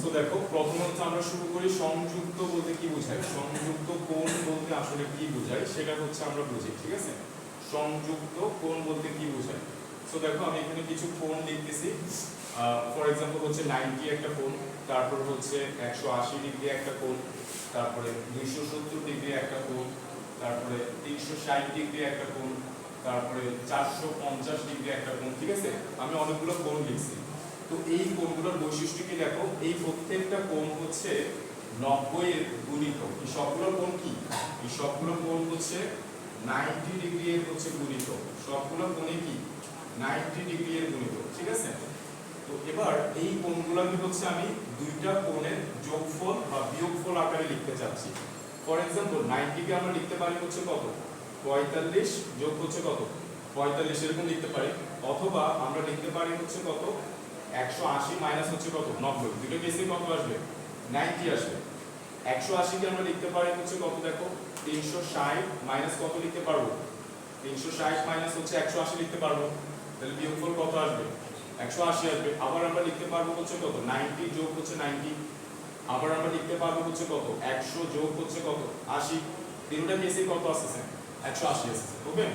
So দেখো প্রথমত আমরা শুরু করি সংযুক্ত বলতে কি বোঝায়, সংযুক্ত কোণ বলতে আসলে কি বোঝায় সেটা হচ্ছে আমরা বুঝি, ঠিক আছে। সংযুক্ত কোণ বলতে কি বোঝায়, সো দেখো আমি এখানে কিছু কোণ লিখতেছি। ফর এক্সাম্পল হচ্ছে 90 একটা কোণ, তারপর হচ্ছে 180 ডিগ্রি একটা কোণ, তারপরে 270 ডিগ্রি একটা কোণ, তারপরে 360 ডিগ্রি একটা কোণ, তারপরে 450 ডিগ্রি একটা কোণ, ঠিক আছে। আমি অনেকগুলো কোণ লিখছি। তো এই কোণগুলোর বৈশিষ্ট্য কি দেখো, এই প্রত্যেকটা কোণ হচ্ছে 90 এর গুণিত। এই সবগুলো কোণ কি, এই সবগুলো কোণ হচ্ছে 90 ডিগ্রি এর হচ্ছে গুণিত, সবগুলো কোণে কি 90 ডিগ্রি এর গুণিত, ঠিক আছে। তো এবার এই কোণগুলোকে হচ্ছে আমি দুইটা কোণের যোগফল বা বিয়োগফল আকারে লিখতে চাচ্ছি। ফর এক্সাম্পল 90 কে আমরা লিখতে পারি হচ্ছে কত, 45 যোগ হচ্ছে কত 45 এরকম লিখতে পারি, অথবা আমরা লিখতে পারি হচ্ছে কত 180 মাইনাস হচ্ছে কত 90, দুটো কেসে কত আসবে 90 আসবে। 180 কে আমরা লিখতে পারি হচ্ছে কত দেখো 360 মাইনাস কত লিখতে পারবো, 360 মাইনাস হচ্ছে 180 লিখতে পারবো, তাহলে বিয়োগফল কত আসবে 180 আসবে। আবার আমরা লিখতে পারবো হচ্ছে কত 90 যোগ হচ্ছে 90, আবার আমরা লিখতে পারবো হচ্ছে কত 100 যোগ হচ্ছে কত 80, তিনটা কেসে কত আসছে 180 আসছে। ওকে,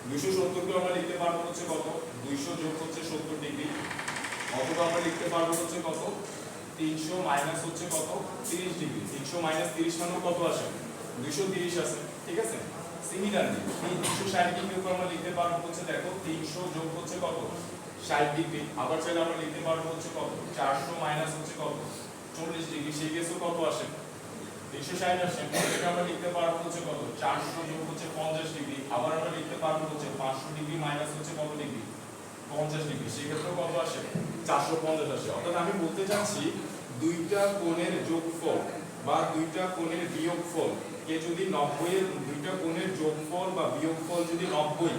270 কে আমরা লিখতে পারবো হচ্ছে কত 200 যোগ হচ্ছে 70 ডিগ্রি, অথবা আমরা লিখতে পারবো হচ্ছে কত 300 মাইনাস হচ্ছে কত 30 ডিগ্রি, 300 মাইনাস 30 মানে কত আসে 230 আসে, ঠিক আছে। সিমিলারলি এই 360 ডিগ্রির উপর আমরা লিখতে পারবো হচ্ছে দেখো 300 যোগ হচ্ছে কত 60 ডিগ্রি, আবার চাইলে আমরা লিখতে পারবো হচ্ছে কত 400 মাইনাস হচ্ছে কত 40 ডিগ্রি, সেই কেসে কত আসে 360 আসে। এটা আমরা লিখতে পারবো হচ্ছে কত 400 যোগ হচ্ছে 50 ডিগ্রি, আবার আমরা লিখতে পারবো হচ্ছে 500 ডিগ্রি মাইনাস হচ্ছে কত ডিগ্রি 50 ডিগ্রি, সেই ক্ষেত্রে কত আসে 450 আসে। অর্থাৎ আমি বলতে চাচ্ছি দুইটা কোণের যোগফল বা দুইটা কোণের বিয়োগফল কে যদি 90 এর, দুইটা কোণের যোগফল বা বিয়োগফল যদি 90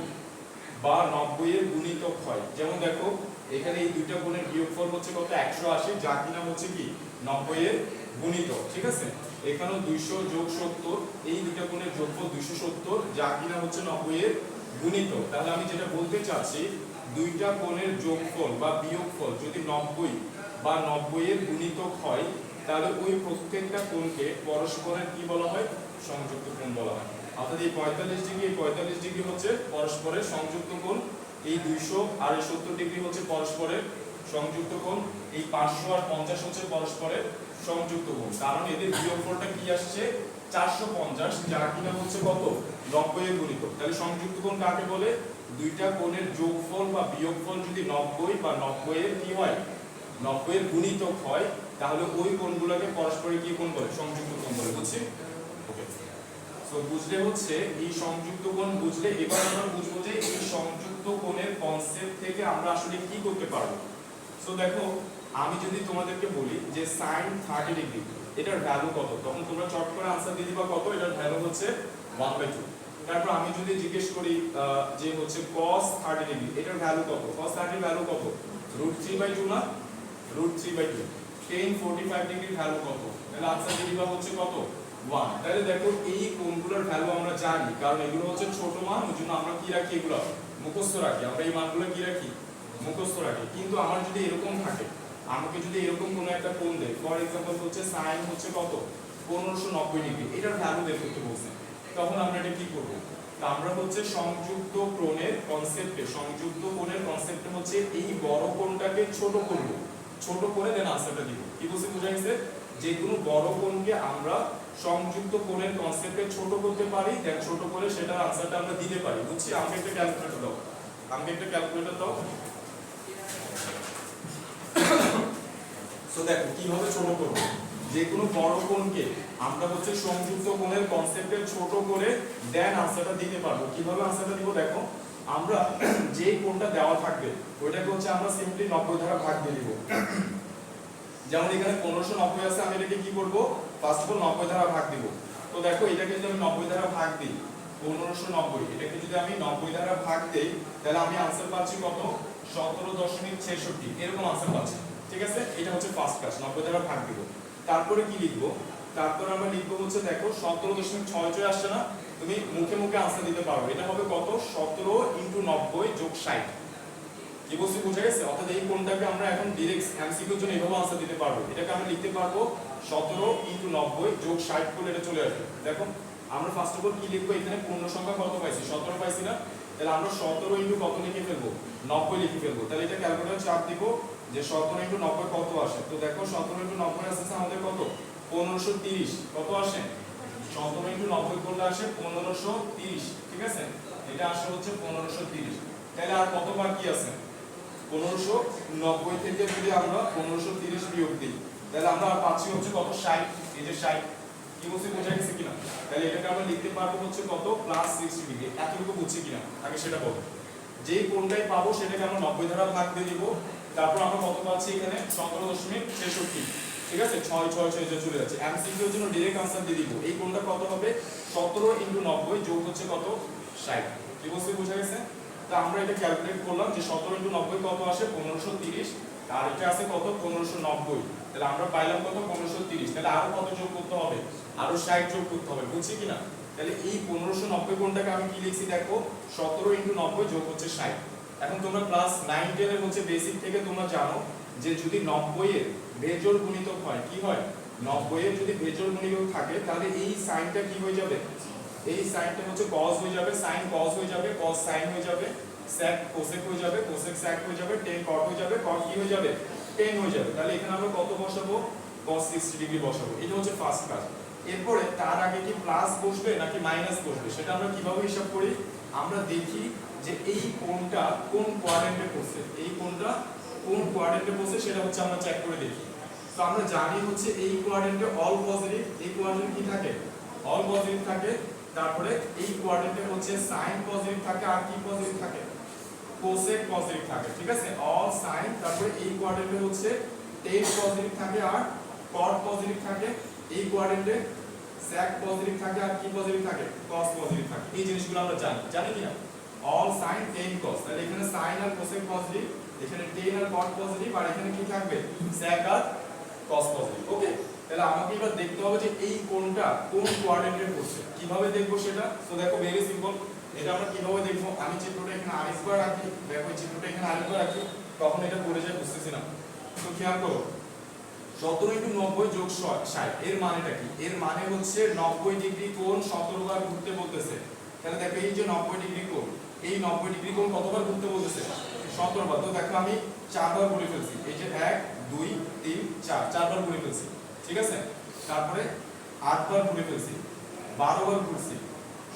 বা 90 এর গুণিতক হয়, যেমন দেখো এখানে এই দুইটা কোণের বিয়োগফল হচ্ছে কত 180, যা কিনা হচ্ছে কি 90 এর গুণিতক, ঠিক আছে। এখানেও 200 যোগ 70, এই দুইটা কোণের যোগফল 270, যা কিনা হচ্ছে 90 এর গুণিতক। তাহলে আমি যেটা বলতে চাচ্ছি দুইটা কোণের যোগফল বা বিয়োগফল যদি 90 বা 90 এর গুণিতক হয়, তাহলে ওই প্রত্যেকটা কোণকে পরস্পরের কি বলা হয়, সংযুক্ত কোণ বলা হয়। অর্থাৎ এই 45 ডিগ্রি, এই 45 ডিগ্রি হচ্ছে পরস্পরের সংযুক্ত কোণ, এই 200 আর এই 70 ডিগ্রি হচ্ছে পরস্পরের সংযুক্ত কোণ, এই 500 আর 50 হচ্ছে পরস্পরের সংযুক্ত কোণ, কারণ এদের বিয়োগফলটা কি আসছে 450, যা কিনা হচ্ছে কত 90 এর গুণিতক। তাহলে সংযুক্ত কোণ কাকে বলে, দুইটা কোণের যোগফল বা বিয়োগফল যদি 90 বা 90 এর কি হয় 90 এর গুণিতক হয়, তাহলে ওই কোণগুলোকে পরস্পরের কি কোণ বলে, সংযুক্ত কোণ বলে, বুঝছি। ওকে, সো বুঝলে হচ্ছে এই সংযুক্ত কোণ বুঝলে এবার আমরা বুঝবো যে এই সংযুক্ত কোণের কনসেপ্ট থেকে আমরা আসলে কি করতে পারবো। সো দেখো আমি যদি তোমাদেরকে বলি যে sin 30 ডিগ্রি এটার ভ্যালু কত, তখন তোমরা চট করে आंसर দিয়ে দিবা কত, এটার ভ্যালু হচ্ছে 1/2। তারপর আমি যদি জিজ্ঞেস করি যে হচ্ছে cos 30 ডিগ্রি এটার ভ্যালু কত, cos 30 ভ্যালু কত √3/2 না, √3/2। tan 45 ডিগ্রির ভ্যালু কত, তাহলে आंसर দিয়ে দিবা হচ্ছে কত 1। তাহলে দেখো এই কোণগুলোর ভ্যালু আমরা জানি, কারণ এগুলো হচ্ছে ছোট মান, ওইজন্য আমরা কি রাখি, এগুলো মুখস্থ রাখি, আমরা এই মানগুলো কি রাখি মুখস্থ রাখি। কিন্তু আমার যদি এরকম থাকে, আমাকে যদি এরকম কোনো একটা কোণ দেয়, ফর এক্সাম্পল হচ্ছে sin হচ্ছে কত 1590 ডিগ্রি, এটার ভ্যালু বের করতে বলছে, তখন আমরা এটা কি করব, তা আমরা হচ্ছে সংযুক্ত কোণের কনসেপ্টে, সংযুক্ত কোণের কনসেপ্টে হচ্ছে এই বড় কোণটাকে ছোট করব, ছোট করে দেন आंसरটা দিব। কি বলছে বুঝাইছে, যে কোনো বড় কোণকে আমরা সংযুক্ত কোণের কনসেপ্টে ছোট করতে পারি, দেন ছোট করে সেটার आंसरটা আমরা দিতে পারি, বুঝছি। আমাকে একটা ক্যালকুলেটর দাও, আমাকে একটা ক্যালকুলেটর দাও। সো দেখো কিভাবে ছোট করব, যে কোনো বড় কোণকে আমরা হচ্ছে সংযুক্ত কোণের কনসেপ্টে ছোট করে দেন आंसरটা দিতে পারবো। কিভাবে आंसरটা দিব দেখো, আমরা যে কোণটা দেওয়া থাকবে ওইটাকে হচ্ছে আমরা সিম্পলি 90 দ্বারা ভাগ দিয়ে দিব। যেমন এখানে 1590 আছে, আমি এটাকে কি করব, ফার্স্ট অফ অল 90 দ্বারা ভাগ দিব। তো দেখো এটাকে যদি আমি 90 দ্বারা ভাগ দিই, 1590 এটাকে যদি আমি 90 দ্বারা ভাগ দেই, তাহলে আমি आंसर পাচ্ছি কত 17.66, এরকম आंसर পাচ্ছি, ঠিক আছে। এটা হচ্ছে ফার্স্ট কাজ, 90 দ্বারা ভাগ দিব। তারপরে কি লিখব, তারপর আমরা লিখব হচ্ছে দেখো 17.66 আসছে না, তুমি মুখে মুখে आंसर দিতে পারো, এটা হবে কত 17 × 90 + 60, কি বলছি বুঝা গেছে? অর্থাৎ এই কোণটাকে আমরা এখন ডাইরেক্ট এমসিকিউর জন্য এভাবে আনসার দিতে পারবো। এটাকে আমরা লিখতে পারবো 17 × 90 যোগ 60 করলে এটা চলে আসবে। দেখো আমরা ফার্স্ট অফ অল কি লিখবো, এখানে পূর্ণ সংখ্যা কত পাইছি? 17 পাইছি না? তাহলে আমরা 17 × কত লিখে ফেলবো? 90 লিখে ফেলবো। তাহলে এটা ক্যালকুলেটর চাপ দিব যে 17 × 90 কত আসে। তো দেখো 17 × 90 আসছে আমাদের কত? 1530। কত আসে? 17 × 90 করলে আসে 1530। ঠিক আছে, এটা আসে হচ্ছে 1530। তাহলে আর কত বাকি আছে? 1590 থেকে যদি আমরা 1530 বিয়োগ দিই তাহলে আমরা আর পাচ্ছি হচ্ছে কত? 60। এই যে 60, কি বলছি বোঝা গেছে কিনা? তাহলে এটাকে আমরা লিখতে পারবো হচ্ছে কত? +60 ডিগ্রি। এতটুকু বুঝছি কিনা আগে সেটা বলো। যেই কোণটাই পাবো সেটাকে আমরা 90 দ্বারা ভাগ দিয়ে দিব। তারপর আমরা কত পাচ্ছি এখানে? 17.63। ঠিক আছে, 6 6 6 যে চলে যাচ্ছে। এমসিকিউ এর জন্য ডাইরেক্ট आंसर দিয়ে দিব। এই কোণটা কত হবে? 17 × 90 যোগ হচ্ছে কত? 60। কি বলছি বোঝা গেছে? তো আমরা এটা ক্যালকুলেট করলাম যে 17 × 90 কত আসে? 1530। আর এটা আছে কত? 1590। তাহলে আমরা পাইলাম কত? 1530। তাহলে আরো কত যোগ করতে হবে? আরো 60 যোগ করতে হবে। বুঝছি কিনা? তাহলে এই 1590 কোণটাকে আমি কি লিখছি দেখো? 17 × 90 যোগ হচ্ছে 60। এখন তোমরা ক্লাস 9 10 এর হচ্ছে বেসিক থেকে তোমরা জানো যে যদি 90 এর বেজোড় গুণিতক হয়, কি হয়? 90 এর যদি বেজোড় গুণিতক থাকে তাহলে এই সাইনটা কি হয়ে যাবে? এই সাইনটা হচ্ছে cos হয়ে যাবে, sin cos হয়ে যাবে, cos sin হয়ে যাবে, sec cosec হয়ে যাবে, cosec sec হয়ে যাবে, tan cot হয়ে যাবে, cot কি হয়ে যাবে? tan হয়ে যাবে। তাহলে এখানে আমরা কত বসাবো? cos 60 ডিগ্রি বসাবো। এটা হচ্ছে ফার্স্ট কাজ। এরপরে তার আগে কি প্লাস বসবে নাকি মাইনাস বসবে সেটা আমরা কিভাবে হিসাব করি? আমরা দেখি যে এই কোণটা কোন কোয়াড্রেন্টে পড়ছে, এই কোণটা কোন কোয়াড্রেন্টে পড়ছে সেটা হচ্ছে আমরা চেক করে দেখি। তো আমরা জানি হচ্ছে এই কোয়াড্রেন্টে অল পজিটিভ। এই কোয়াড্রেন্ট কি থাকে? অল পজিটিভ থাকে। তারপরে এই কোয়াড্রেন্টে হচ্ছে সাইন পজিটিভ থাকে আর কি পজিটিভ থাকে? কোসেক পজিটিভ থাকে। ঠিক আছে, অল সাইন। তারপরে এই কোয়াড্রেন্টে হচ্ছে টেন পজিটিভ থাকে আর কট পজিটিভ থাকে। এই কোয়াড্রেন্টে sec পজিটিভ থাকে আর কি পজিটিভ থাকে? cos পজিটিভ থাকে। এই জিনিসগুলো আমরা জানি কি না? All sine tan cos। তাহলে এখানে সাইন আর কোসেক পজিটিভ, এখানে টেন আর কট পজিটিভ, আর এখানে কি থাকবে? sec আর cos পজিটিভ। ওকে, তাহলে আমাকে এবার দেখতে হবে যে এই কোণটা কোন কোয়াড্রেন্টে পড়ছে। কিভাবে দেখবো সেটা? তো দেখো ভেরি সিম্পল। এটা আমরা কিভাবে দেখবো? আমি চিত্রটা এখানে আরেকবার রাখি। দেখো এই চিত্রটা এখানে আরেকবার রাখি, কখন এটা পড়ে যায় বুঝতেছি না। তো খেয়াল করো, 17 × 90 যোগ 60 এর মানেটা কি? এর মানে হচ্ছে 90 ডিগ্রি কোণ 17 বার ঘুরতে বলতেছে। তাহলে দেখো এই যে 90 ডিগ্রি কোণ, এই 90 ডিগ্রি কোণ কতবার ঘুরতে বলতেছে? 17 বার। তো দেখো আমি 4 বার ঘুরে ফেলছি। এই যে 1 2 3 4, 4 বার ঘুরে ফেলছি। ঠিক আছে, তারপরে 8 বার ঘুরে ফেলছি, 12 বার ঘুরছি,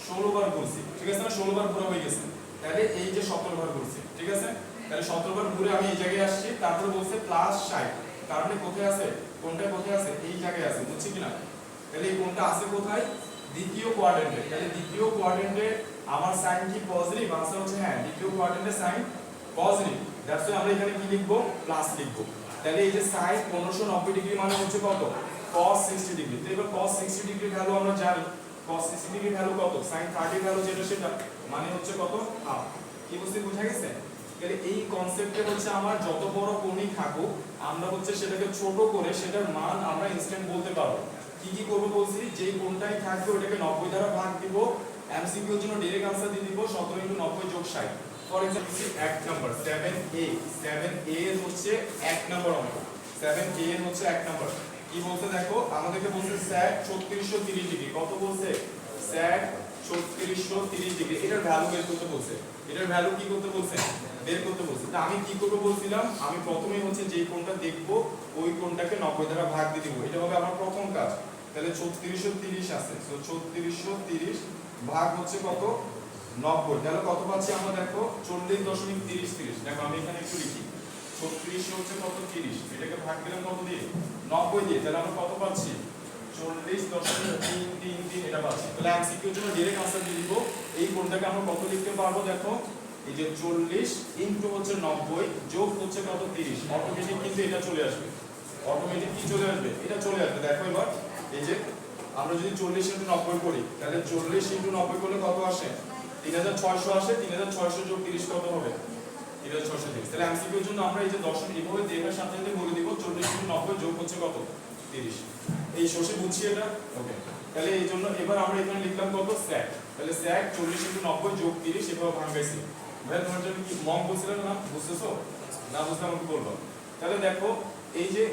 16 বার ঘুরছি। ঠিক আছে না? 16 বার ঘোরা হয়ে গেছে। তাহলে এই যে 17 বার ঘুরছি। ঠিক আছে, তাহলে 17 বার ঘুরে আমি এই জায়গায় আসছি। তারপরে বলছে +60। তার মানে কোথায় আছে? কোনটা কোথায় আছে? এই জায়গায় আছে। বুঝছি কিনা? তাহলে এই কোনটা আছে কোথায়? দ্বিতীয় কোয়াড্রেন্টে। তাহলে দ্বিতীয় কোয়াড্রেন্টে আমার সাইন কি পজিটিভ? आंसर হচ্ছে হ্যাঁ, দ্বিতীয় কোয়াড্রেন্টে সাইন পজিটিভ। দ্যাটস ওয়াই আমরা এখানে কি লিখবো? প্লাস লিখবো। তাহলে এই যে সাইন 1590 ডিগ্রি মানে হচ্ছে কত? cos 60 degree. তো এবার cos 60 ডিগ্রি ভ্যালু আমরা জানি। cos 60 ডিগ্রি ভ্যালু কত? sin 30 ভ্যালু যেটা সেটা মানে হচ্ছে কত? হাফ। কি বুঝতে বুঝা গেছে? তাহলে এই কনসেপ্টে হচ্ছে আমার যত বড় কোণই থাকুক আমরা হচ্ছে সেটাকে ছোট করে সেটার মান আমরা ইনস্ট্যান্ট বলতে পারবো। কি কি করব বলছি? যেই কোণটাই থাকবে ওটাকে 90 দ্বারা ভাগ দিব। এমসিকিউ এর জন্য ডাইরেক্ট आंसर দিয়ে দিব 17 × 90 যোগ 60। ফর एग्जांपल 1 নাম্বার 7a এর হচ্ছে 1 নাম্বার অঙ্ক। 7a এর হচ্ছে 1 নাম্বার। কি বলতে দেখো, আমাদেরকে বলছে sec 3630 ডিগ্রি। কত বলছে? sec 3630 degree. এটার ভ্যালু বের করতে বলছে। এটার ভ্যালু কি করতে বলছে? বের করতে বলছে। তা আমি কি করব বলছিলাম? আমি প্রথমেই হচ্ছে যেই কোণটা দেখব ওই কোণটাকে 90 দ্বারা ভাগ দিয়ে দিব। এটা হবে আমার প্রথম কাজ। তাহলে 3630 আছে। সো 3630 ভাগ হচ্ছে কত? 90। তাহলে কত পাচ্ছি আমরা দেখো? 40.3030। দেখো আমি এখানে একটু লিখি। 36 হচ্ছে কত? 30। এটাকে ভাগ দিলাম কত দিয়ে? 90 দিয়ে। তাহলে আমরা কত পাচ্ছি? 40.333 এটা পাচ্ছি। তাহলে এমসিকিউ এর জন্য ডাইরেক্ট आंसर দিয়ে দিব। এই কোণটাকে আমরা কত লিখতে পারবো দেখো? এই যে 40 ইনটু হচ্ছে 90 যোগ হচ্ছে কত? 30। অটোমেটিক কিন্তু এটা চলে আসবে। অটোমেটিক কি চলে আসবে? এটা চলে আসবে। দেখো এবার এই যে আমরা যদি 40 ইনটু 90 করি তাহলে 40 ইনটু 90 করলে কত আসে? 3600 আসে। 3600 যোগ 30 কত হবে? 3630। তাহলে এমসিকিউ এর জন্য আমরা এই যে দশমিক এইভাবে দেখার সাথে সাথে বলে দিব 40 ইনটু 90 যোগ হচ্ছে কত? 30। এই শোষে বুঝছি এটা? ওকে, তাহলে এই জন্য এবার আমরা এখানে লিখলাম কত? sec। তাহলে sec 40 ইনটু 90 যোগ 30 এভাবে ভাঙাইছি। ভাই তোমার জন্য কি মক বলছিলাম না, বুঝতেছো? না বুঝলে আমাকে বলবো। তাহলে দেখো এই যে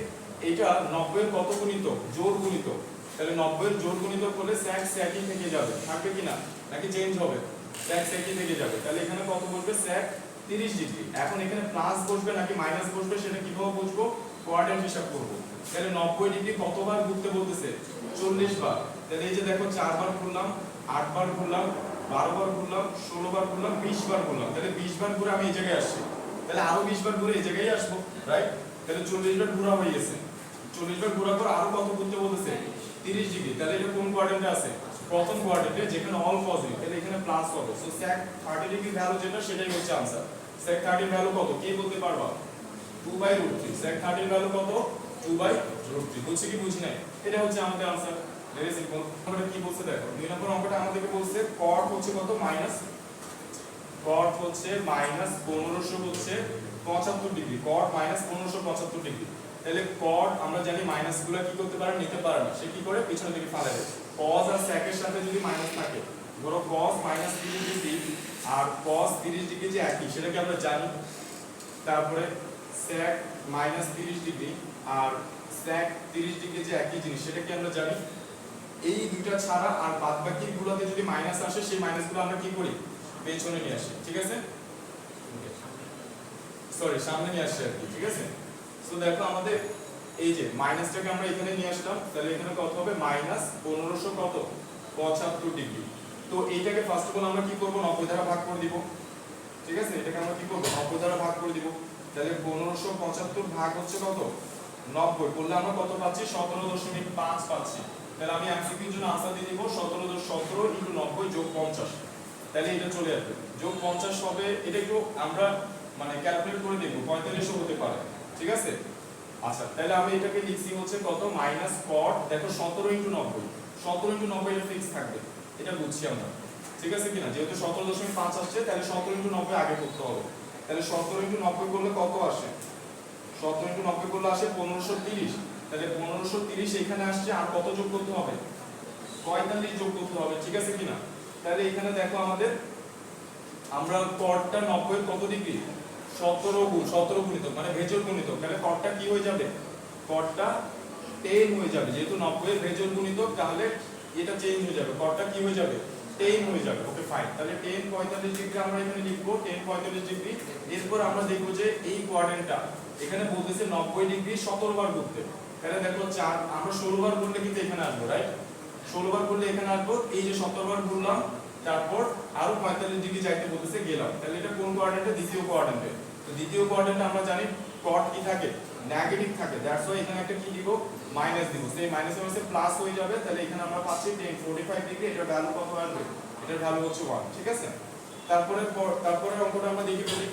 এইটা 90 এর কত গুণিতক, জোড় গুণিতক, তাহলে 90 এর জোড় গুণিতক করলে sec একই থেকে যাবে, থাকবে কিনা নাকি চেঞ্জ হবে? sec একই থেকে যাবে, তাহলে এখানে কত বসবে sec 30 ডিগ্রি। এখন এখানে প্লাস বসবে নাকি মাইনাস বসবে সেটা কিভাবে বুঝবো? কোয়াড্রেন্ট হিসাব করব। তাহলে 90 ডিগ্রি কতবার ঘুরতে বলতেছে? 40 বার। তাহলে এই যে দেখো 4 বার ঘুরলাম, 8 বার ঘুরলাম, 12 বার ঘুরলাম, 16 বার ঘুরলাম, 20 বার ঘুরলাম, তাহলে 20 বার ঘুরে আমি এই জায়গায় আসছি, তাহলে আরো 20 বার ঘুরে এই জায়গায় আসবো, রাইট? তাহলে 40 বার ঘোরা হয়ে গেছে, 40 বার ঘোরার পর আরো কত ঘুরতে বলতেছে? 30 ডিগ্রি। তাহলে এটা কোন কোয়াড্রেন্টে আছে? প্রথম কোয়াড্রেন্টে, যেখানে অল পজিটিভ, তাহলে এখানে প্লাস হবে। সো sec 30 ডিগ্রি ভ্যালু যেটা সেটাই হচ্ছে आंसर। sec 30 এর ভ্যালু কত কে বলতে পারবা? 2/√3। sec 30 এর ভ্যালু কত? 2/√3। বুঝছি কি বুঝি নাই? এটা হচ্ছে আমাদের आंसर। Very simple. আমরা কি বলছে দেখো, 2 নম্বর অঙ্কটা আমাদেরকে বলছে cot হচ্ছে কত? cot হচ্ছে -1500 হচ্ছে 75 ডিগ্রি। cot -1575 degree. তাহলে cot আমরা জানি মাইনাসগুলো কি করতে পারে? নিতে পারে না। সে কি করে? পিছনের দিকে ফালে দেয়। cos আর sec এর সাথে যদি মাইনাস থাকে, ধরো cos -30 ডিগ্রি আর cos 30 ডিগ্রি যে একই, সেটা কি আমরা জানি? তারপরে sec -30 ডিগ্রি আর sec 30 ডিগ্রি যে একই জিনিস, সেটা কি আমরা জানি? এই দুটো ছাড়া আর বাদবাকিগুলোতে যদি মাইনাস আসে, সেই মাইনাসগুলো আমরা কি করি? পেছনে নিয়ে আসি, ঠিক আছে? সরি, সামনে নিয়ে আসি আর কি, ঠিক আছে? সো দেখো আমাদের এই যে মাইনাসটাকে আমরা এখানে নিয়ে আসলাম, তাহলে এখানে কত হবে? -1500 কত? 75 ডিগ্রি। তো এইটাকে ফার্স্ট অফ অল আমরা কি করব? 90 দ্বারা ভাগ করে দিব, ঠিক আছে? এটাকে আমরা কি করব? 90 দ্বারা ভাগ করে দিব। তাহলে 1575 ভাগ হচ্ছে কত? 90 করলে আমরা কত পাচ্ছি? 17.5 পাচ্ছি। তাহলে আমি এমসিকিউর জন্য आंसर দিয়ে দিব 17 * 90 + 50। তাহলে এটা চলে আসবে, যোগ 50 হবে। এটা একটু আমরা মানে ক্যালকুলেট করে দেখব, 45 হতে পারে, ঠিক আছে? আচ্ছা, তাহলে আমি এটাকে লিখছি হচ্ছে কত? -cot, দেখো 17 * 90, 17 * 90 এটা ফিক্স থাকবে, এটা বুঝছি আমরা, ঠিক আছে কিনা? যেহেতু 17.5 আসছে, তাহলে 17 * 90 আগে করতে হবে। তাহলে 17 * 90 করলে কত আসে? 17 * 90 করলে আসে 1530। তাহলে 1530 এখানে আসছে, আর কত যোগ করতে হবে? 45 যোগ করতে হবে, ঠিক আছে কিনা? তাহলে এখানে দেখো আমাদের আমরা cotটা 90 এর কত ডিগ্রি? 17 গুণিতক, মানে ভেজর গুণিতক। তাহলে cotটা কি হয়ে যাবে? cotটা 10 হয়ে যাবে। যেহেতু 90 এর ভেজর গুণিতক, তাহলে এটা চেঞ্জ হয়ে যাবে, cotটা কি হয়ে যাবে? 10 হয়ে যাবে। Okay fine. তাহলে 10 45 ডিগ্রি আমরা এখানে লিখবো, 10 45 ডিগ্রি। এরপর আমরা দেখব যে এই কোয়াড্রেন্টটা এখানে বলতেছে 90 ডিগ্রি 17 বার ঘুরতে। তাহলে দেখো 4 আমরা 16 বার ঘুরলে কিন্তু এখানে আসবো, রাইট? 16 বার ঘুরলে এখানে আসবো। এই যে 17 বার ঘুরলাম, তারপর আরো 45 ডিগ্রি যাইতে বলতেছে, গেলাম। তাহলে এটা কোন কোয়াড্রেন্টে? দ্বিতীয় কোয়াড্রেন্টে। তো দ্বিতীয় কোয়াড্রেন্টে আমরা জানি cot কি থাকে? নেগেটিভ থাকে। দ্যাটস ওয়াই এখানে একটা কি দিব? মাইনাস দিব। সেই মাইনাসের পাশে প্লাস হয়ে যাবে। তাহলে এখানে আমরা পাচ্ছি 10 45 ডিগ্রি। এটার ভ্যালু কত আসবে? এটার ভ্যালু হচ্ছে 1, ঠিক আছে? তারপরের অঙ্কটা আমরা দেখে ফেলি।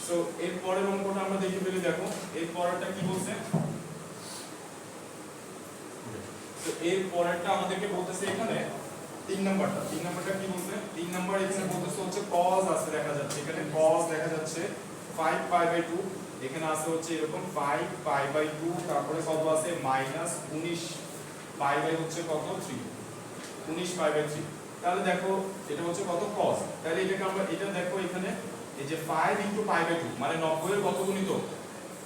সো এর পরের অঙ্কটা আমরা দেখে ফেলি। দেখো এর পরেরটা কি বলছে? তো এর পরেরটা আমাদেরকে বলতেছে এখানে 3 নাম্বারটা কি বলছে? 3 নাম্বার এখানে বলতেছে হচ্ছে cos আছে, দেখা যাচ্ছে এখানে cos দেখা যাচ্ছে 5π/2, এখানে আছে হচ্ছে এরকম 5π/2, তারপরে কত আছে? -19 পাই বাই হচ্ছে কত? 3, 19 π/3। তাহলে দেখো এটা হচ্ছে কত? cos। তাহলে এটাকে আমরা, এটা দেখো এখানে এই যে 5 * π/2 মানে 90 এর কত গুণিতক?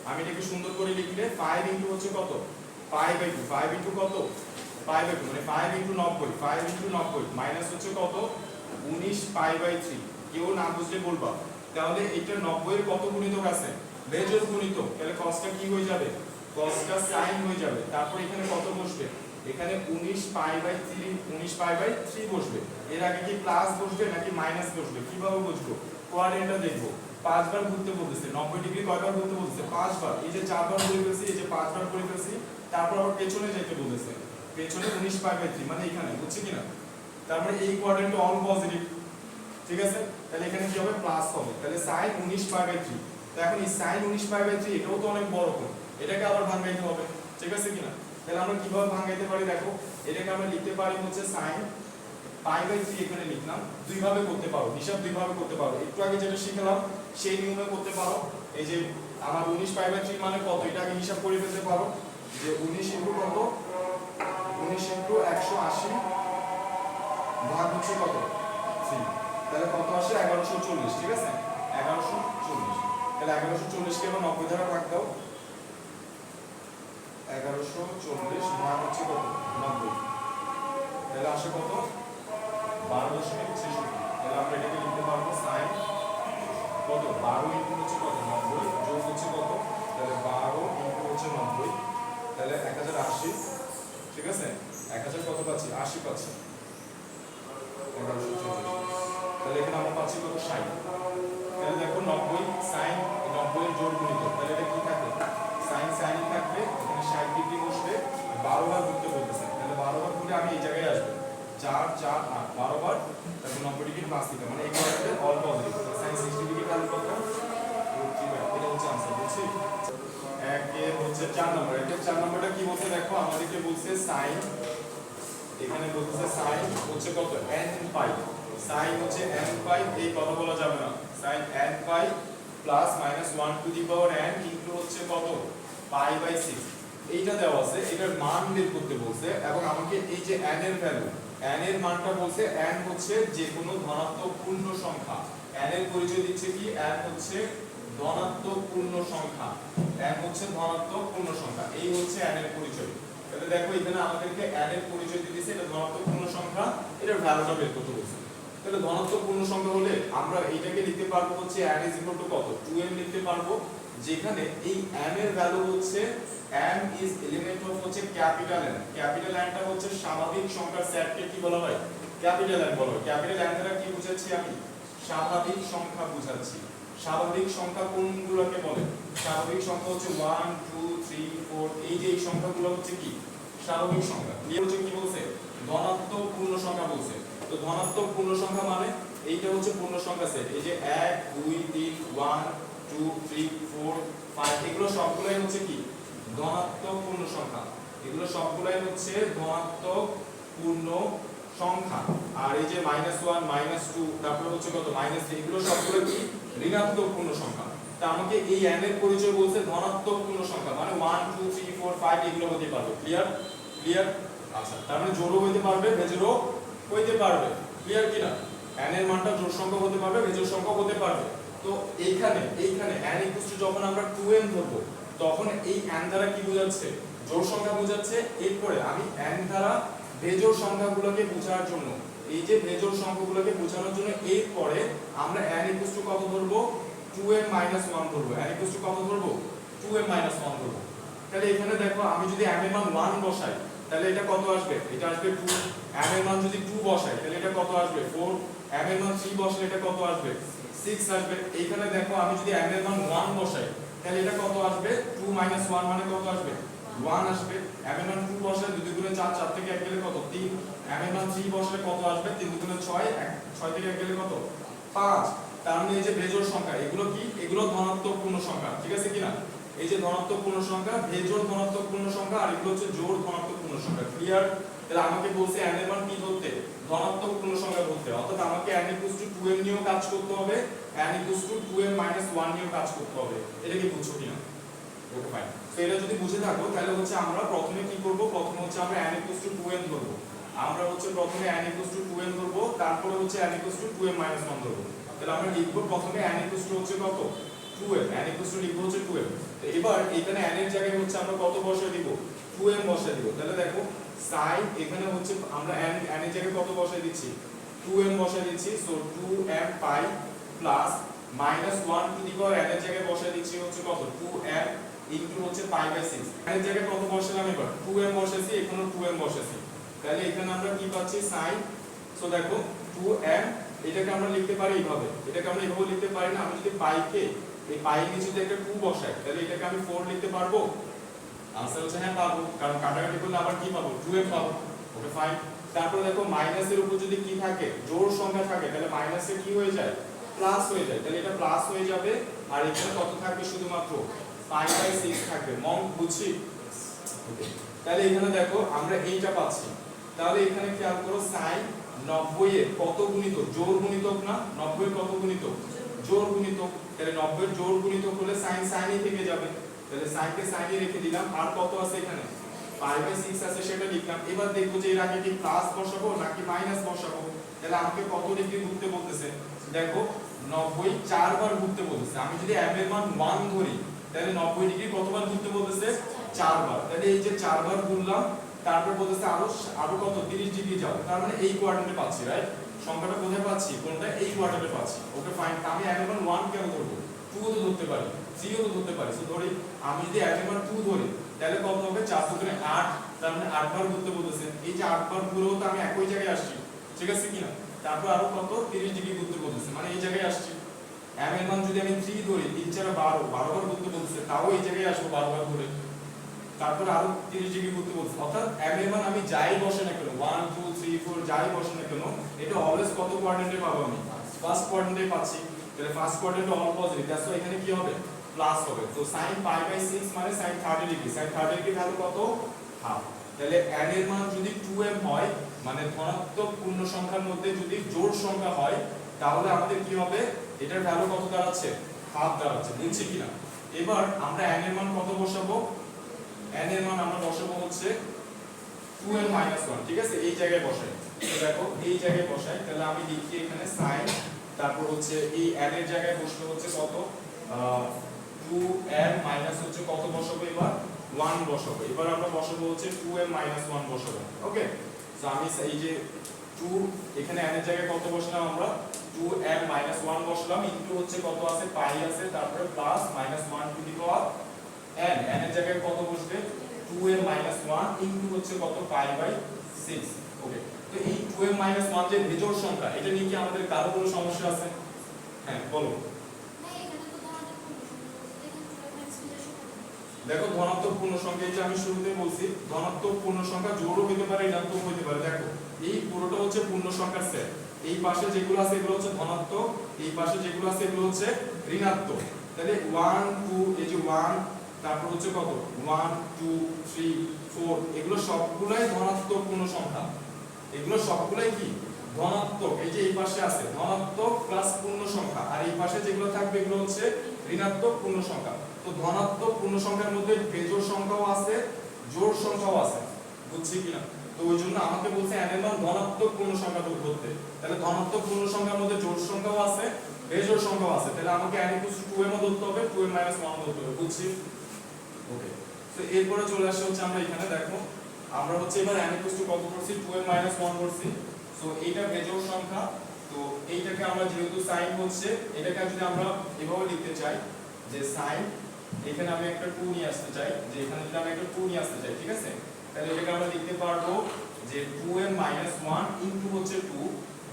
আমি এটাকে সুন্দর করে লিখলে 5 * হচ্ছে কত? π/2, 5 * কত? π/2 মানে 5 * 90, 5 * 90 মাইনাস হচ্ছে কত? 19 π/3। কেউ না বুঝলে বলবা। তাহলে এটা 90 এর কত গুণিতক আছে? বেজোড় গুণিতক। তাহলে cosটা কি হয়ে যাবে? cosটা sin হয়ে যাবে। তারপর এখানে কত বসবে? এখানে 19 π/3 বসবে। এর আগে কি প্লাস বসবে নাকি মাইনাস বসবে? কিভাবে বুঝবো? কোয়াড্রেন্টটা দেখবো। 5 বার ঘুরতে বলতেছে, 90 ডিগ্রি কয়বার ঘুরতে বলতেছে? 5 বার। এই যে 4 বার করে ফেলছি, এই যে 5 বার করে ফেলছি। তারপর আবার পেছনে যেতে বলতেছে, পেছনে 19 π/3 মানে এখানে, বুঝছি কিনা? তারপরে এই কোয়াড্রেন্টে অল পজিটিভ, ঠিক আছে? তাহলে এখানে কি হবে? প্লাস হবে। তাহলে sin 19 π/3। তো এখন এই sin 19 π/3 এটাও তো অনেক বড় কোণ, এটাকে আবার ভাঙাইতে হবে, ঠিক আছে কিনা? তাহলে আমরা কিভাবে ভাঙাইতে পারি? দেখো এটাকে আমরা লিখতে পারি হচ্ছে sin π/3, এখানে লিখলাম। দুই ভাবে করতে পারো, হিসাব দুই ভাবে করতে পারো। একটু আগে যেটা শিখলাম সেই নিয়মে করতে পারো। এই যে আমার 19 π/3 মানে কত, এটা আগে হিসাব করে ফেলতে পারো যে 19 * কত? 19 * 180 ভাগ হচ্ছে কত? 3। তাহলে কত আসে 1140, ঠিক আছে 1140। তাহলে 1140 কে এবার 90 দ্বারা ভাগ দাও, 1140 ভাগ হচ্ছে কত 90, তাহলে আসে কত 12.66। তাহলে আমরা এটাকে লিখতে পারবো sin কত 12 ইনটু হচ্ছে কত 90 যোগ হচ্ছে কত, তাহলে 12 ইনটু হচ্ছে 90, তাহলে 1080, ঠিক আছে 1000 কত পাচ্ছি 80 পাচ্ছি 1140। তাহলে এখানে আমরা পাচ্ছি কত 60। তাহলে দেখো 90 sin 90 এর জোড় গুণিত, তাহলে এটা কি থাকবে sin sin থাকবে, এখানে 60 ডিগ্রি বসবে, 12 বার ঘুরতে বলতেছে, তাহলে 12 বার ঘুরে আমি এই জায়গায় আসবো 4 4 8 12 বার, তারপর 90 ডিগ্রি প্লাস দিতে মানে এই কোয়াড্রেন্টে all positive, sin 60 degree value কত 45, এটা হচ্ছে आंसर বুঝছি। একে হচ্ছে 4 নম্বর, একে 4 নম্বরটা কি বলছে দেখো আমাদেরকে বলছে sin, এখানে বলছে sin হচ্ছে কত n পাই, sin হচ্ছে n পাই, এই কথা বলা যাবে না, sin n pi plus minus 1 to the power n into হচ্ছে কত পাই বাই 6, এইটা দেওয়া আছে, এটার মান বের করতে বলছে এবং আমাকে এই যে n এর ভ্যালু, n এর মানটা বলছে n হচ্ছে যে কোনো ধনাত্মক পূর্ণ সংখ্যা, n এর পরিচয় দিচ্ছে কি n হচ্ছে ধনাত্মক পূর্ণ সংখ্যা, n হচ্ছে ধনাত্মক পূর্ণ সংখ্যা, এই হচ্ছে n এর পরিচয়। তাহলে দেখো এখানে আমাদেরকে n এর পরিচয় দিয়েছে, এটা ধনাত্মক পূর্ণ সংখ্যা, এটার ভ্যালুটা বের করতে বলছে। তাহলে ধনাত্মক পূর্ণ সংখ্যা হলে আমরা এইটাকে লিখতে পারবো হচ্ছে n ইজ ইকুয়াল টু কত 2m লিখতে পারবো, যেখানে এই m এর ভ্যালু হচ্ছে m ইজ এলিমেন্ট অফ হচ্ছে ক্যাপিটাল n, ক্যাপিটাল n টা হচ্ছে স্বাভাবিক সংখ্যার সেটকে কি বলা হয় ক্যাপিটাল n বলা হয়। ক্যাপিটাল n দ্বারা কি বোঝাচ্ছি আমি স্বাভাবিক সংখ্যা বোঝাচ্ছি। স্বাভাবিক সংখ্যা কোনগুলোকে বলে, স্বাভাবিক সংখ্যা হচ্ছে 1 2 3 4, এই যে এই সংখ্যাগুলো হচ্ছে কি স্বাভাবিক সংখ্যা। এই হচ্ছে কি বলছে ধনাত্মক পূর্ণ সংখ্যা বলছে। তো ধনাত্মক পূর্ণ সংখ্যা মানে এইটা হচ্ছে পূর্ণ সংখ্যা সেট, এই যে 1 2 3 1 2 3 4 5 এগুলো সবগুলাই হচ্ছে কি ধনাত্মক পূর্ণ সংখ্যা, এগুলো সবগুলাই হচ্ছে ধনাত্মক পূর্ণ সংখ্যা। আর এই যে -1 -2 তারপর হচ্ছে কত -3, এগুলো সবগুলো কি ঋণাত্মক পূর্ণ সংখ্যা। তা আমাকে এই n এর পরিচয় বলছে ধনাত্মক পূর্ণ সংখ্যা, মানে 1 2 3 4 5 এগুলো হতে পারবে। ক্লিয়ার ক্লিয়ার, আচ্ছা তার মানে জোড়ও হতে পারবে বেজোড়ও হতে পারবে। ক্লিয়ার কি না, n এর মানটা জোড় সংখ্যা হতে পারবে বেজোড় সংখ্যা হতে পারবে। তো এইখানে n ইকুয়াল টু যখন আমরা 2m ধরবো তখন এই n দ্বারা কি বোঝাচ্ছে জোড় সংখ্যা বোঝাচ্ছে। এরপরে আমি n দ্বারা বেজোড় সংখ্যাগুলোকে বোঝার জন্য, এই যে বেজোড় সংখ্যাগুলোকে বোঝানোর জন্য এরপরে আমরা n ইকুয়াল টু কত ধরবো 2m 1 ধরবো, n ইকুয়াল টু কত ধরবো 2m 1 ধরবো। তাহলে এখানে দেখো আমি যদি m এর মান 1 বসাই তাহলে এটা কত আসবে, এটা আসবে 2, m এর মান যদি 2 বসাই তাহলে এটা কত আসবে 4, m এর মান 3 বসালে এটা কত আসবে 6 আসবে। এইখানে দেখো আমি যদি m এর মান 1 বসাই তাহলে এটা কত আসবে 2 - 1 মানে কত আসবে 1 আসবে। m এর মান 2 বসালে 2 গুণে 4, 4 থেকে 1 গেলে কত 3, m এর মান 3 বসালে কত আসবে 3 গুণে 6, 6 থেকে 1 গেলে কত 5। তার মানে এই যে বেজোড় সংখ্যা এগুলো কি, এগুলো ধনাত্মক পূর্ণ সংখ্যা, ঠিক আছে কিনা, এই যে ধনাত্মক পূর্ণ সংখ্যা বেজোড় ধনাত্মক পূর্ণ সংখ্যা, আর এগুলো হচ্ছে জোড় ধনাত্মক পূর্ণ সংখ্যা। ক্লিয়ার, তাহলে আমাকে বলছে n এর মান কি ধরতে ধনাত্মক পূর্ণ সংখ্যা ধরতে, অর্থাৎ আমাকে n = 2m নিয়েও কাজ করতে হবে, n = 2m - 1 নিয়েও কাজ করতে হবে। এটা কি বুঝছো কিনা, ওকে ফাইন। তো এটা যদি বুঝে থাকো তাহলে হচ্ছে আমরা প্রথমে কি করব, প্রথমে হচ্ছে আমরা n = 2m ধরবো, আমরা হচ্ছে প্রথমে n = 2m ধরবো, তারপরে হচ্ছে n = 2m - 1 ধরবো। তাহলে আমরা লিখব প্রথমে n = হচ্ছে কত 2m, n = লিখব হচ্ছে 2m। তো এবার এখানে n এর জায়গায় হচ্ছে আমরা কত বসায় দিব 2m বসায় দিব। তাহলে দেখো sin এখানে হচ্ছে আমরা n এর জায়গায় কত বসায় দিচ্ছি 2m বসায় দিচ্ছি, so 2m pi plus -1 to the power n এর জায়গায় বসায় দিচ্ছি হচ্ছে কত 2m ইনটু হচ্ছে পাই বাই 6। n এর জায়গায় কত বসালাম এবার 2m বসাইছি, এখানেও 2m বসাইছি, তাহলে এখানে আমরা কি পাচ্ছি sin। সো দেখো 2m এটাকে আমরা লিখতে পারি এইভাবে, এটাকে আমরা এইভাবে লিখতে পারি না, আমি যদি পাইকে এই পাই নিচে যদি একটা 2 বসাই তাহলে এটাকে আমি 4 লিখতে পারবো। आंसर হচ্ছে হ্যাঁ পাবো, কারণ কাটাকাটি করলে আবার কি পাবো 2m পাবো। Okay fine. তারপর দেখো মাইনাসের উপর যদি কি থাকে জোড় সংখ্যা থাকে তাহলে মাইনাসে কি হয়ে যায় প্লাস হয়ে যায়, তাহলে এটা প্লাস হয়ে যাবে, আর এখানে কত থাকবে শুধুমাত্র পাই বাই 6 থাকবে। মন বুঝছি, ওকে। তাহলে এখানে দেখো আমরা এইটা পাচ্ছি, তাহলে এখানে খেয়াল করো sin 90 এর কত গুণিতক, জোড় গুণিতক না, 90 এর কত গুণিতক জোড় গুণিতক, তাহলে 90 এর জোড় গুণিতক হলে sin sin থেকে যাবে, তাহলে sin কে sin এ রেখে দিলাম, আর কত আছে এখানে পাই বাই 6 আছে সেটা লিখলাম। এবার দেখব যে এর আগে কি প্লাস বসাবো নাকি মাইনাস বসাবো, তাহলে আমাকে কত ডিগ্রি ঘুরতে বলতেছে? দেখো 90 4 বার ঘুরতে বলতেছে। আমি যদি m এর মান 1 ধরি তাহলে 90 ডিগ্রি কতবার ঘুরতে বলতেছে? 4 বার। তাহলে এই যে 4 বার ঘুরলাম, তারপর বলতেছে আরো কত 30 ডিগ্রি যাও, তার মানে এই কোঅর্ডিনেটে পাচ্ছি, রাইট? সংখ্যাটা কোথায় পাচ্ছি? কোনটা? এই কোঅর্ডিনেটে পাচ্ছি। Okay fine. আমি m এর মান 1 কেন ধরবো? 2 ও তো ধরতে পারি, 3 ও তো ধরতে পারি। সো ধরি আমি যদি m এর মান 2 ধরি তাহলে কত হবে? 4 দুগুণে 8, তার মানে 8 বার ঘুরতে বলতেছে। এই যে 8 বার ঘুরেও তো আমি একই জায়গায় আসছি, ঠিক আছে কিনা? তারপর আরো কত 30 ডিগ্রি ঘুরতে বলতেছে, মানে এই জায়গায় আসছি। m এর মান যদি আমি 3 ধরি, 3 4 12, 12 বার ঘুরতে বলতেছে, তাও এই জায়গায় আসবো 12 বার ঘুরে। তারপর আরো 30 ডিগ্রি ঘুরতে বলতেছে। অর্থাৎ m এর মান আমি যাই বসে না কেন, 1 2 3 4 যাই বসে না কেন, এটা অলওয়েজ কত কোঅর্ডিনেটে পাবো? আমি ফার্স্ট কোঅর্ডিনেটে পাচ্ছি। তাহলে ফার্স্ট কোঅর্ডিনেটে অল পজিটিভ, দ্যাটস ওয়াই এখানে কি হবে? প্লাস হবে। তো sin π/6 মানে sin 30 degree. sin 30 degree value কত? হাফ। তাহলে n এর মান যদি 2m হয়, মানে ধনাত্মক পূর্ণ সংখ্যার মধ্যে যদি জোড় সংখ্যা হয়, তাহলে আমাদের কি হবে? এটার ভ্যালু কত দাঁড়াচ্ছে? হাফ দাঁড়াচ্ছে। বুঝছি কিনা? এবার আমরা n এর মান কত বসাবো? n এর মান আমরা বসাবো হচ্ছে 2m-1, ঠিক আছে? এই জায়গায় বসাই। তো দেখো এই জায়গায় বসাই, তাহলে আমি লিখি এখানে sin, তারপর হচ্ছে এই n এর জায়গায় বসবে হচ্ছে কত? 2m- হচ্ছে কত বসাবো? এবার 1 বসাবো। এবার আমরা বসাবো হচ্ছে 2m-1 বসাবো। ওকে, সো আমি এই যে 2 এখানে n এর জায়গায় কত বসালাম? আমরা 2m-1 বসালাম, ইনটু হচ্ছে কত আছে? পাই আছে, তারপরে plus -1 to the power n। n এর জায়গায় কত বসবে? 2m-1 ইনটু হচ্ছে কত? π/6। ওকে, তো এই 2m-1 যে বিজোড় সংখ্যা, এটা নিয়ে কি আমাদের কারো কোনো সমস্যা আছে? হ্যাঁ বলো। দেখো ধনাত্মক পূর্ণ সংখ্যা, এই যে আমি শুরুতে বলছি ধনাত্মক পূর্ণ সংখ্যা জোড়ও হতে পারে, ঋণাত্মক হতে পারে। দেখো এই পুরোটা হচ্ছে পূর্ণ সংখ্যার সেট। এই পাশে যেগুলো আছে এগুলো হচ্ছে ধনাত্মক, এই পাশে যেগুলো আছে এগুলো হচ্ছে ঋণাত্মক। তাহলে 1 2, এই যে 1, তারপর হচ্ছে কত? 1 2 3 4, এগুলো সবগুলাই ধনাত্মক পূর্ণ সংখ্যা। এগুলো সবগুলাই কি? ধনাত্মক। এই যে এই পাশে আছে ধনাত্মক প্লাস পূর্ণ সংখ্যা, আর এই পাশে যেগুলো থাকবে এগুলো হচ্ছে ঋণাত্মক পূর্ণ সংখ্যা। তো ধনাত্মক পূর্ণ সংখ্যার মধ্যে বেজোড় সংখ্যাও আছে, জোড় সংখ্যাও আছে। বুঝছি কিনা? তো ওই জন্য আমাকে বলছে n এর মান ধনাত্মক পূর্ণ সংখ্যা ধরতে। তাহলে ধনাত্মক পূর্ণ সংখ্যার মধ্যে জোড় সংখ্যাও আছে, বেজোড় সংখ্যাও আছে। তাহলে আমাকে n = 2m ধরতে হবে, 2m-1 ধরতে হবে। বুঝছি? ওকে, তো এরপরে চলে আসছে হচ্ছে আমরা এখানে দেখো আমরা হচ্ছে এবার n = কত করছি? 2m-1 করছি। সো এইটা বেজোড় সংখ্যা। তো এইটাকে আমরা যেহেতু sin হচ্ছে, এটাকে যদি আমরা এভাবে লিখতে চাই যে sin, এখানে আমি একটা 2 নিয়ে আসতে চাই, যে এখানে যদি আমি একটা 2 নিয়ে আসতে চাই, ঠিক আছে? তাহলে এটাকে আমরা লিখতে পারবো যে 2m-1 ইনটু হচ্ছে 2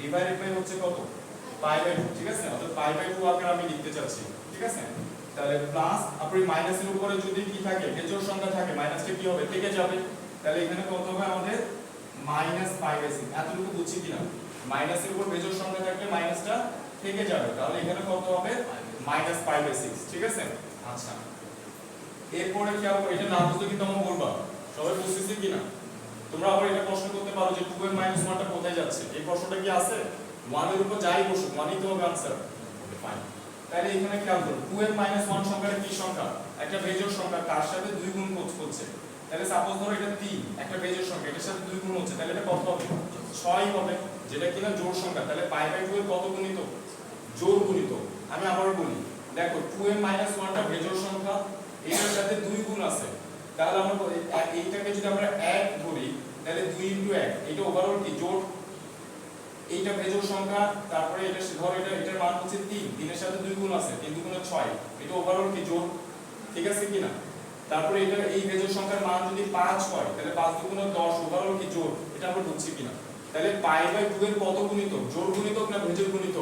ডিভাইডেড বাই হচ্ছে কত? π/2, ঠিক আছে? অর্থাৎ π/2 আকারে আমি লিখতে চাচ্ছি, ঠিক আছে? তাহলে প্লাস আপনি মাইনাসের উপরে যদি কি থাকে? বেজোড় সংখ্যা থাকে, মাইনাসটা কি হবে? থেকে যাবে। তাহলে এখানে কত হবে আমাদের? -π/6। এতটুকু বুঝছি কিনা? মাইনাসের উপর বেজোড় সংখ্যা থাকলে মাইনাসটা থেকে যাবে, তাহলে এখানে কত হবে? -π/6, ঠিক আছে? আচ্ছা, এরপরে কি হবে? এটা না বুঝলে কিন্তু আমাকে বলবা। সবাই বুঝতেছি কিনা? তোমরা আবার এটা প্রশ্ন করতে পারো যে 2m-1 টা কোথায় যাচ্ছে? এই প্রশ্নটা কি আছে? 1 এর উপর যাই বসুক 1 ই তো হবে आंसर। Okay fine. তাহলে এখানে খেয়াল করো 2m-1 সংখ্যাটা কি সংখ্যা? একটা বেজোড় সংখ্যা, তার সাথে 2 গুণ করছে। তাহলে সাপোজ ধরো এটা 3, একটা বেজোড় সংখ্যা, এটার সাথে 2 গুণ হচ্ছে, তাহলে এটা কত হবে? 6 হবে, যেটা কিনা জোড় সংখ্যা। তাহলে π/2 এর কত গুণিত? জোড় গুণিত। আমি আবারো বলি, দেখো 2m-1 টা বেজোড় সংখ্যা, এটার সাথে 2 গুণ আছে। তাহলে আমরা এইটাকে যদি আমরা 1 ধরি, তাহলে 2 * 1, এটা ওভারঅল কি? জোড়। এইটা বেজোড় সংখ্যা, তারপরে এটা ধরো এটার মান হচ্ছে 3, 3 এর সাথে 2 গুণ আছে, 3 × 6, এটা ওভারঅল কি? জোড়। ঠিক আছে কিনা? তারপরে এটা এই বেজোড় সংখ্যার মান যদি 5 হয়, তাহলে 5 × 2 = 10, ওভারঅল কি? জোড়। এটা আমরা বুঝছি কিনা? তাহলে π/2 এর কত গুণিত? জোড় গুণিত না বেজোড় গুণিত?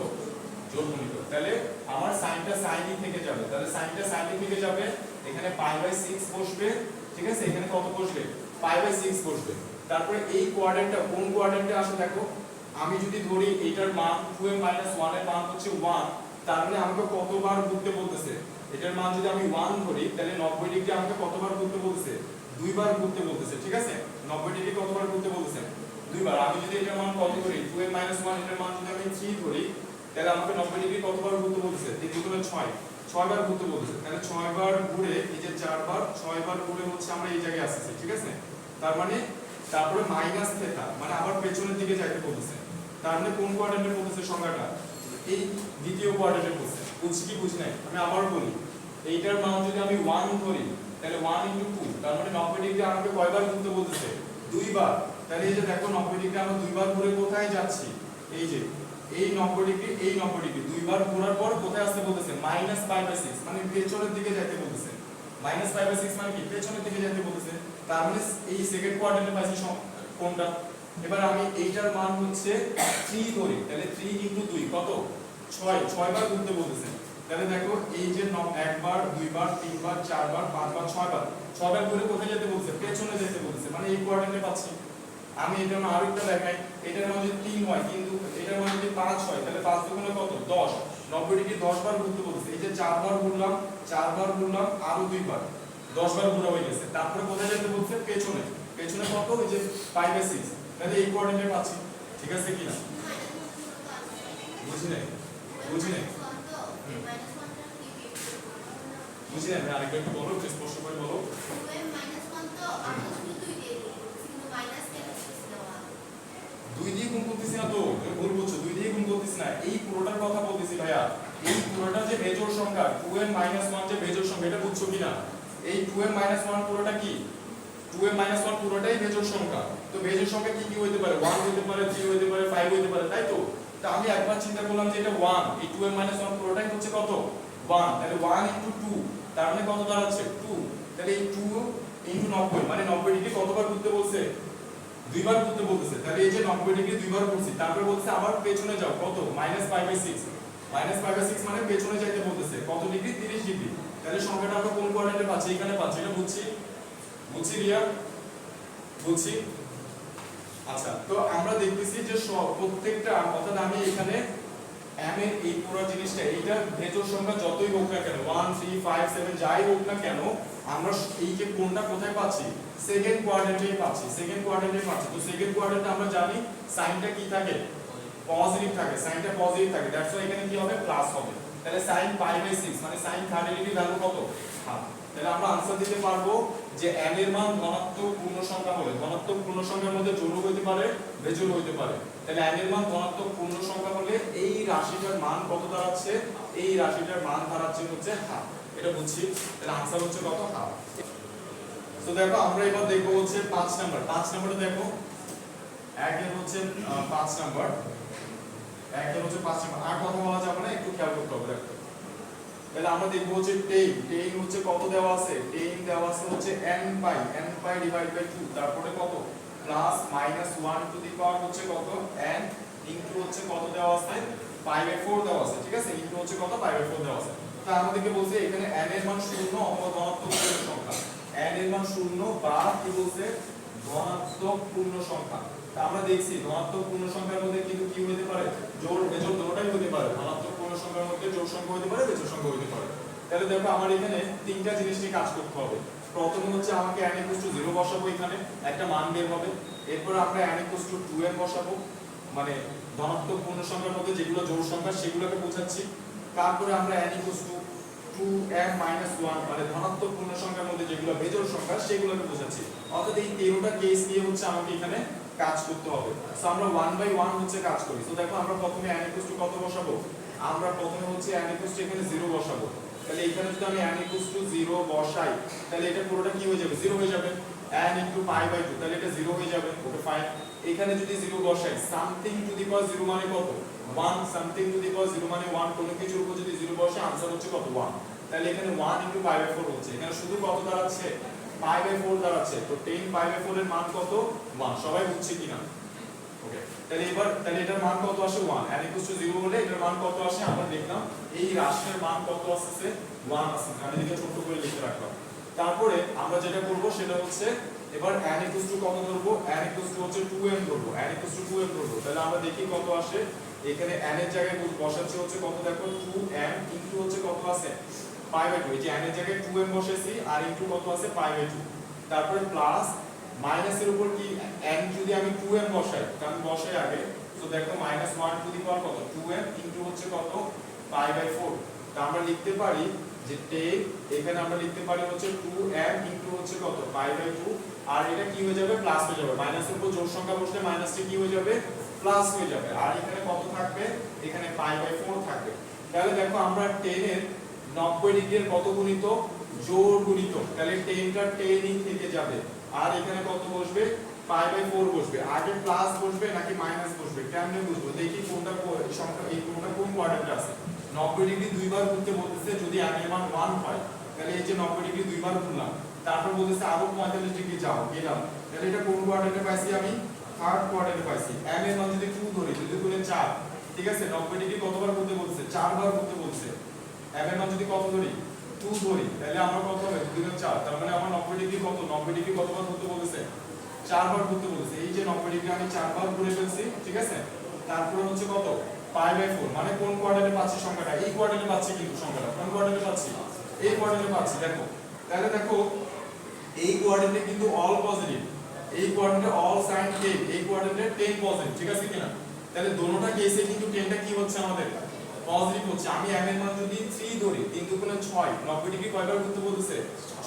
জোড় গুণিত। তাহলে আমার সাইনটা সাইনই থেকে যাবে, তাহলে সাইনটা সাইনই থেকে যাবে, এখানে π/6 বসবে, ঠিক আছে? এখানে কত বসবে? π/6 বসবে। তারপরে এই কোয়াড্রেন্টটা কোন কোয়াড্রেন্টে আসে দেখো, আমি যদি ধরি এটার মান 2m-1 এর মান হচ্ছে 1, তার মানে আমাকে কতবার ঘুরতে বলতেছে? এটার মান যদি আমি 1 ধরি, তাহলে 90 ডিগ্রি আমাকে কতবার ঘুরতে বলতেছে? 2 বার ঘুরতে বলতেছে, ঠিক আছে? 90 ডিগ্রি কতবার ঘুরতে বলতেছে? 2 বার। আমি যদি এটার মান কত ধরি? 2m-1 এটার মান যদি আমি 3 ধরি, তাহলে আমাকে 90 ডিগ্রি কতবার ঘুরতে বলতেছে? 3 × 6, 6 বার ঘুরতে বলতেছে। তাহলে 6 বার ঘুরে, এই যে 4 বার, 6 বার ঘুরে হচ্ছে আমরা এই জায়গায় আসছি, ঠিক আছে? তার মানে তারপরে মাইনাস থেটা, মানে আবার পেছনের দিকে যাইতে বলতেছে। তার মানে কোন কোয়াড্রেন্টে পড়তেছে সংখ্যাটা? এই দ্বিতীয় কোয়াড্রেন্টে পড়ছে। বুঝছি কি বুঝি নাই? আমি আবার বলি, এইটার মান যদি আমি 1 ধরি তাহলে 1 * 2, তার মানে 90 ডিগ্রি আমাকে কয়বার ঘুরতে বলতেছে? দুইবার। তাহলে এই যে দেখো 90 ডিগ্রি আমরা দুইবার ঘুরে কোথায় যাচ্ছি? এই যে এই 90 ডিগ্রি, এই 90 ডিগ্রি দুইবার ঘোরার পর কোথায় আসতে বলতেছে? -5/6, মানে পেছনের দিকে যাইতে বলতেছে। -5/6 মানে কি? পেছনের দিকে যাইতে বলতেছে। তার মানে এই সেকেন্ড কোয়াড্রেন্টে পাইছি কোনটা? এবার আমি এইটার মান হচ্ছে 3 ধরি, তাহলে 3 * 2 কত? 6 বার ঘুরতে বলতেছে। তাহলে দেখো এই যে একবার, দুইবার, তিনবার, চারবার, পাঁচবার, ছয়বার ঘুরে কোথায় যেতে বলছে? পেছনে যেতে বলছে, মানে এই কোয়াড্রেন্টে পাচ্ছি। আমি এটার মান আরেকটা দেখাই, এটার মান যদি 3 হয় কিন্তু এটার মান যদি 5 হয় তাহলে 5 দুগুণে কত? 10। 90 ডিগ্রি 10 বার ঘুরতে বলছে। এই যে 4 বার ঘুরলাম, 4 বার ঘুরলাম, আরো 2 বার, 10 বার ঘোরা হয়ে গেছে। তারপরে কোথায় যেতে বলছে? পেছনে। পেছনে কত? ওই যে 5/6, তাহলে এই কোয়াড্রেন্টে পাচ্ছি। ঠিক আছে কিনা? বুঝি নাই? বুঝি নাই? বুঝি নাই? আরেকবার একটু বলো, স্পষ্ট করে বলো। দুই দিয়ে গুণ করতেছি না তো, তুমি ভুল বুঝছো। 2 দিয়ে গুণ করতেছি না, এই পুরোটার কথা বলতেছি ভাইয়া। এই পুরোটা যে বেজোড় সংখ্যা 2m - 1 যে বেজোড় সংখ্যা, এটা বুঝছো কিনা? এই 2m - 1 পুরোটা কি? 2m - 1 পুরোটাই বেজোড় সংখ্যা। তো বেজোড় সংখ্যা কি কি হইতে পারে? 1 হইতে পারে, 3 হইতে পারে, 5 হইতে পারে, তাই তো? তা আমি একবার চিন্তা করলাম যে এটা 1, এই 2m - 1 পুরোটাই হচ্ছে কত? 1। তাহলে 1 * 2, তার মানে কত দাঁড়াচ্ছে? 2। তাহলে এই 2 * 90, মানে 90 ডিগ্রি কতবার ঘুরতে বলছে? দুইবার ঘুরতে বলতেছে। তাহলে এই যে 90 ডিগ্রি দুইবার ঘুরছি, তারপরে বলছে আবার পেছনে যাও, কত? -5/6। -5/6 মানে পেছনে যাইতে বলতেছে কত ডিগ্রি? 30 ডিগ্রি। তাহলে সংখ্যাটা আমরা কোন কোয়াড্রেন্টে পাচ্ছি? এখানে পাচ্ছি। এটা বুঝছি? বুঝছি রিয়া? বুঝছি? আচ্ছা, তো আমরা দেখতেছি যে প্রত্যেকটা, অর্থাৎ আমি এখানে m এর এই পুরো জিনিসটা, এইটা ভেতর সংখ্যা যতই হোক না কেন, 1 3 5 7 যাই হোক না কেন, আমরা এই যে কোনটা কোথায় পাচ্ছি? সেকেন্ড কোয়াড্রেন্টেই পাচ্ছি। সেকেন্ড কোয়াড্রেন্টে পাচ্ছি। তো সেকেন্ড কোয়াড্রেন্টে আমরা জানি সাইনটা কি থাকে? পজিটিভ থাকে। সাইনটা পজিটিভ থাকে, দ্যাটস ওয়াই এখানে কি হবে? প্লাস হবে। তাহলে sin π/6 মানে sin 30 ডিগ্রি ভ্যালু কত? হাফ। তাহলে আমরা आंसर দিতে পারবো যে n এর মান ধনাত্মক পূর্ণ সংখ্যা হলে, ধনাত্মক পূর্ণ সংখ্যার মধ্যে জোড় হইতে পারে, বেজোড় হইতে পারে। তাহলে n এর মান ধনাত্মক পূর্ণ সংখ্যা হলে এই রাশিটার মান কত দাঁড়াচ্ছে? এই রাশিটার মান দাঁড়াচ্ছে হচ্ছে হাফ। এটা বুঝছি? তাহলে आंसर হচ্ছে কত? হাফ। তো দেখো আমরা এবার দেখব হচ্ছে 5 নাম্বার। 5 নাম্বারটা দেখো, একের হচ্ছে 5 নাম্বার, একের হচ্ছে 5 নাম্বার। আর কথা বলা যাবে না, একটু খেয়াল করতে হবে। দেখো তাহলে আমরা দেখব হচ্ছে 10 হচ্ছে কত দেওয়া আছে? 10 দেওয়া আছে হচ্ছে n π / 2, তারপরে কত? প্লাস -1 টু দি পাওয়ার হচ্ছে কত? n ইনটু হচ্ছে কত দেওয়া আছে? π/4 দেওয়া আছে। ঠিক আছে, ইনটু হচ্ছে কত? π/4 দেওয়া আছে। তো আমাদেরকে বলছে এখানে n এর মান 0 অথবা ধনাত্মক পূর্ণ সংখ্যা। n এর মান 0 বা কি বলছে? ধনাত্মক পূর্ণ সংখ্যা। তা আমরা দেখছি ধনাত্মক পূর্ণ সংখ্যার মধ্যে কিন্তু কি হতে পারে? জোড় বেজোড় দুটোটাই হতে পারে। ধনাত্মক পূর্ণ সংখ্যার মধ্যে জোড় সংখ্যা হতে পারে, বেজোড় সংখ্যা হতে পারে। তাহলে দেখো আমার এখানে তিনটা জিনিস নিয়ে কাজ করতে হবে। প্রথম হচ্ছে আমাকে n = 0 বসাবো, এখানে একটা মান বের হবে। এরপর আমরা n = 2n বসাবো, মানে ধনাত্মক পূর্ণ সংখ্যার মধ্যে যেগুলো জোড় সংখ্যা সেগুলোকে বোঝাচ্ছি। তারপরে আমরা n = 2m - 1, মানে ধনাত্মক পূর্ণ সংখ্যার মধ্যে যেগুলো বেজোড় সংখ্যা সেগুলোকে বোঝাচ্ছি। অর্থাৎ এই 13টা কেস নিয়ে হচ্ছে আমাকে এখানে কাজ করতে হবে। সো আমরা 1/1 হচ্ছে কাজ করি। তো দেখো আমরা প্রথমে n = কত বসাবো? আমরা প্রথমে হচ্ছে n = এখানে 0 বসাবো। তাহলে এখানে যদি আমি n = 0 বসাই তাহলে এটা পুরোটা কি হয়ে যাবে? 0 হয়ে যাবে। n * π/2, তাহলে এটা 0 হয়ে যাবে। Okay fine. এখানে যদি 0 বসাই, সামথিং টু দি পাওয়ার 0 মানে কত? 1। সামথিং টু দি পাওয়ার 0 মানে 1। কোনো কিছুর উপর যদি 0 বসে आंसर হচ্ছে কত? 1। তাহলে এখানে 1 * π/4 হচ্ছে। এখানে শুধু কত দাঁড়াচ্ছে? π/4 দাঁড়াচ্ছে। তো 10 π/4 এর মান কত? 1। সবাই বুঝছে কিনা? ওকে, তাহলে এটার মান কত আসে? 1। n = 0 হলে এটার মান কত আসে? আমরা দেখলাম এই রাশির মান কত আসছে? 1 আসছে। আমি এদিকে ছোট করে লিখে রাখলাম। তারপরে আমরা যেটা করব সেটা হচ্ছে এবার n = কত ধরবো? n = হচ্ছে 2m ধরবো। n = 2m ধরবো। তাহলে আমরা দেখি কত আসে। এখানে n এর জায়গায় বসাচ্ছি হচ্ছে কত? দেখো 2m ইনটু হচ্ছে কত আছে? π/2। এই যে n এর জায়গায় 2m বসাইছি আর ইনটু কত আছে? π/2। তারপরে প্লাস মাইনাসের উপর কি n যদি আমি 2m বসাই, কারণ বসাই আগে, তো দেখো -1 টু দি পাওয়ার কত? 2m ইনটু হচ্ছে কত? π/4। তা আমরা লিখতে পারি যে 10, এখানে আমরা লিখতে পারি হচ্ছে 2m ইনটু হচ্ছে কত? π/2 আর এটা কি হয়ে যাবে প্লাস হয়ে যাবে, মাইনাসের উপর জোড় সংখ্যা বসলে মাইনাসটা কি হয়ে যাবে প্লাস হয়ে যাবে, আর এখানে কত থাকবে এখানে π/4 থাকবে। তাহলে দেখো আমরা 10 এর 90 ডিগ্রির কত গুণিত জোড় গুণিত, তাহলে 10টা 10ই থেকে যাবে, আর এখানে কত বসবে π/4 বসবে, আগে প্লাস বসবে নাকি মাইনাস বসবে কেমনে বুঝবো, দেখি কোনটা সংখ্যা এই কোনটা কোন কোয়াড্রেন্টে আছে। 90 ডিগ্রি দুইবার ঘুরতে বলতেছে, যদি m এর মান 1 হয় তাহলে এই যে 90 ডিগ্রি দুইবার ঘুরলাম, তারপর বলতেছে আরো 45 ডিগ্রি যাও গেলাম, তাহলে এটা কোন কোয়াড্রেন্টে পাইছি আমি থার্ড কোয়াড্রেন্টে পাইছি। m এর মান যদি 2 ধরি, যদি গুণে 4, ঠিক আছে 90 ডিগ্রি কতবার ঘুরতে বলছে 4 বার ঘুরতে বলছে, m এর মান যদি কত ধরি 2 ধরি, তাহলে আমরা কত হবে 2 গুণে 4, তার মানে আমার 90 ডিগ্রি কত 90 ডিগ্রি কতবার ঘুরতে বলেছে 4 বার ঘুরতে বলেছে। এই যে 90 ডিগ্রি আমি 4 বার ঘুরে ফেলছি, ঠিক আছে, তারপরে হচ্ছে কত π/4, মানে কোন কোয়াড্রেন্টে পাচ্ছি সংখ্যাটা, এই কোয়াড্রেন্টে পাচ্ছি, কিন্তু সংখ্যাটা কোন কোয়াড্রেন্টে পাচ্ছি এই কোয়াড্রেন্টে পাচ্ছি। দেখো তাহলে দেখো এই কোয়াড্রেন্টে কিন্তু অল পজিটিভ, এই কোয়াড্রেন্টে অল সাইন 10, এই কোয়াড্রেন্টে 10 পজিটিভ, ঠিক আছে কিনা, তাহলে দোনোটা কেসে কিন্তু 10টা কি হচ্ছে আমাদের পজিটিভ হচ্ছে। আমি m এর মান যদি 3 ধরি, 3 দুগুণে 6, 90 ডিগ্রি কয়বার ঘুরতে বলতেছে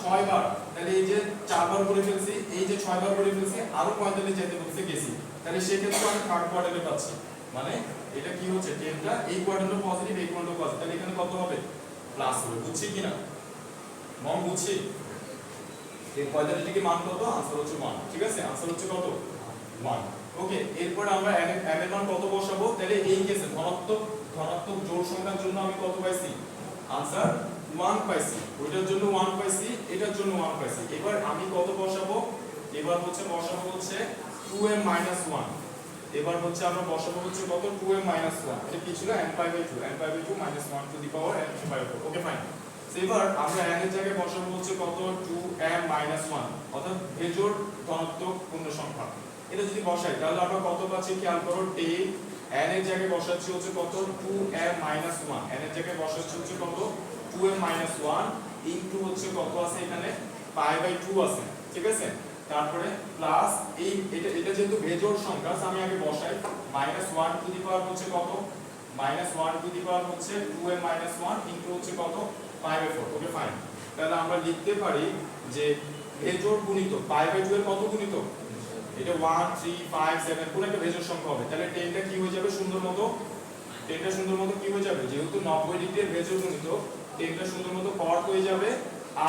6 বার, তাহলে এই যে 4 বার করে ফেলছি, এই যে 6 বার করে ফেলছি, আরো 45 যেতে বলছে গেছি, তাহলে সেই ক্ষেত্রে আমি থার্ড কোয়াড্রেন্টে পাচ্ছি, মানে এটা কি হচ্ছে 10টা এই কোয়াড্রেন্টে পজিটিভ এই কোয়াড্রেন্টে পজিটিভ, তাহলে এখানে কত হবে প্লাস হবে, বুঝছি কিনা মন বুঝছি। এর 45 ডিগ্রি মান কত, आंसर হচ্ছে 1, ঠিক আছে आंसर হচ্ছে কত 1। ওকে, এরপর আমরা m এর মান কত বসাবো, তাহলে এই কেসে ধনাত্মক জোড় সংখ্যার জন্য আমি কত পাইছি आंसर 1 পাইছি, ওইটার জন্য 1 পাইছি, এটার জন্য 1 পাইছি। এবার আমি কত বসাবো, এবার হচ্ছে বসাবো হচ্ছে 2m - 1, এবার হচ্ছে আমরা বসাবো হচ্ছে কত 2m - 1, এটা কি ছিল n/2 n/2 - 1 to the power n/4। Okay fine, এবার আমরা n এর জায়গায় বসাবো হচ্ছে কত 2m - 1, অর্থাৎ বেজোড় ধনাত্মক পূর্ণ সংখ্যা। এটা যদি বসাই তাহলে আমরা কত পাচ্ছি খেয়াল করো, 10 n এর জায়গায় বসাচ্ছি হচ্ছে কত 2m - 1, n এর জায়গায় বসাচ্ছি হচ্ছে কত 2m - 1 ইনটু হচ্ছে কত আছে এখানে π/2 আছে, ঠিক আছে, তারপরে প্লাস এই এটা যেহেতু বেজোড় সংখ্যা আমি আগে বসাই -1 টু দি পাওয়ার হচ্ছে কত -1 টু দি পাওয়ার হচ্ছে 2m - 1 ইনটু হচ্ছে কত π/4। ওকে ফাইন, তাহলে আমরা লিখতে পারি যে বেজোড় গুণিত π/2 এর কত গুণিত, এটা 1 3 5 7 কোন একটা বেজোড় সংখ্যা হবে, তাহলে 10টা কি হয়ে যাবে সুন্দর মতো, 10টা সুন্দর মতো কি হয়ে যাবে, যেহেতু 90 ডিগ্রির বেজোড় গুণিত 10টা সুন্দর মতো কট হয়ে যাবে।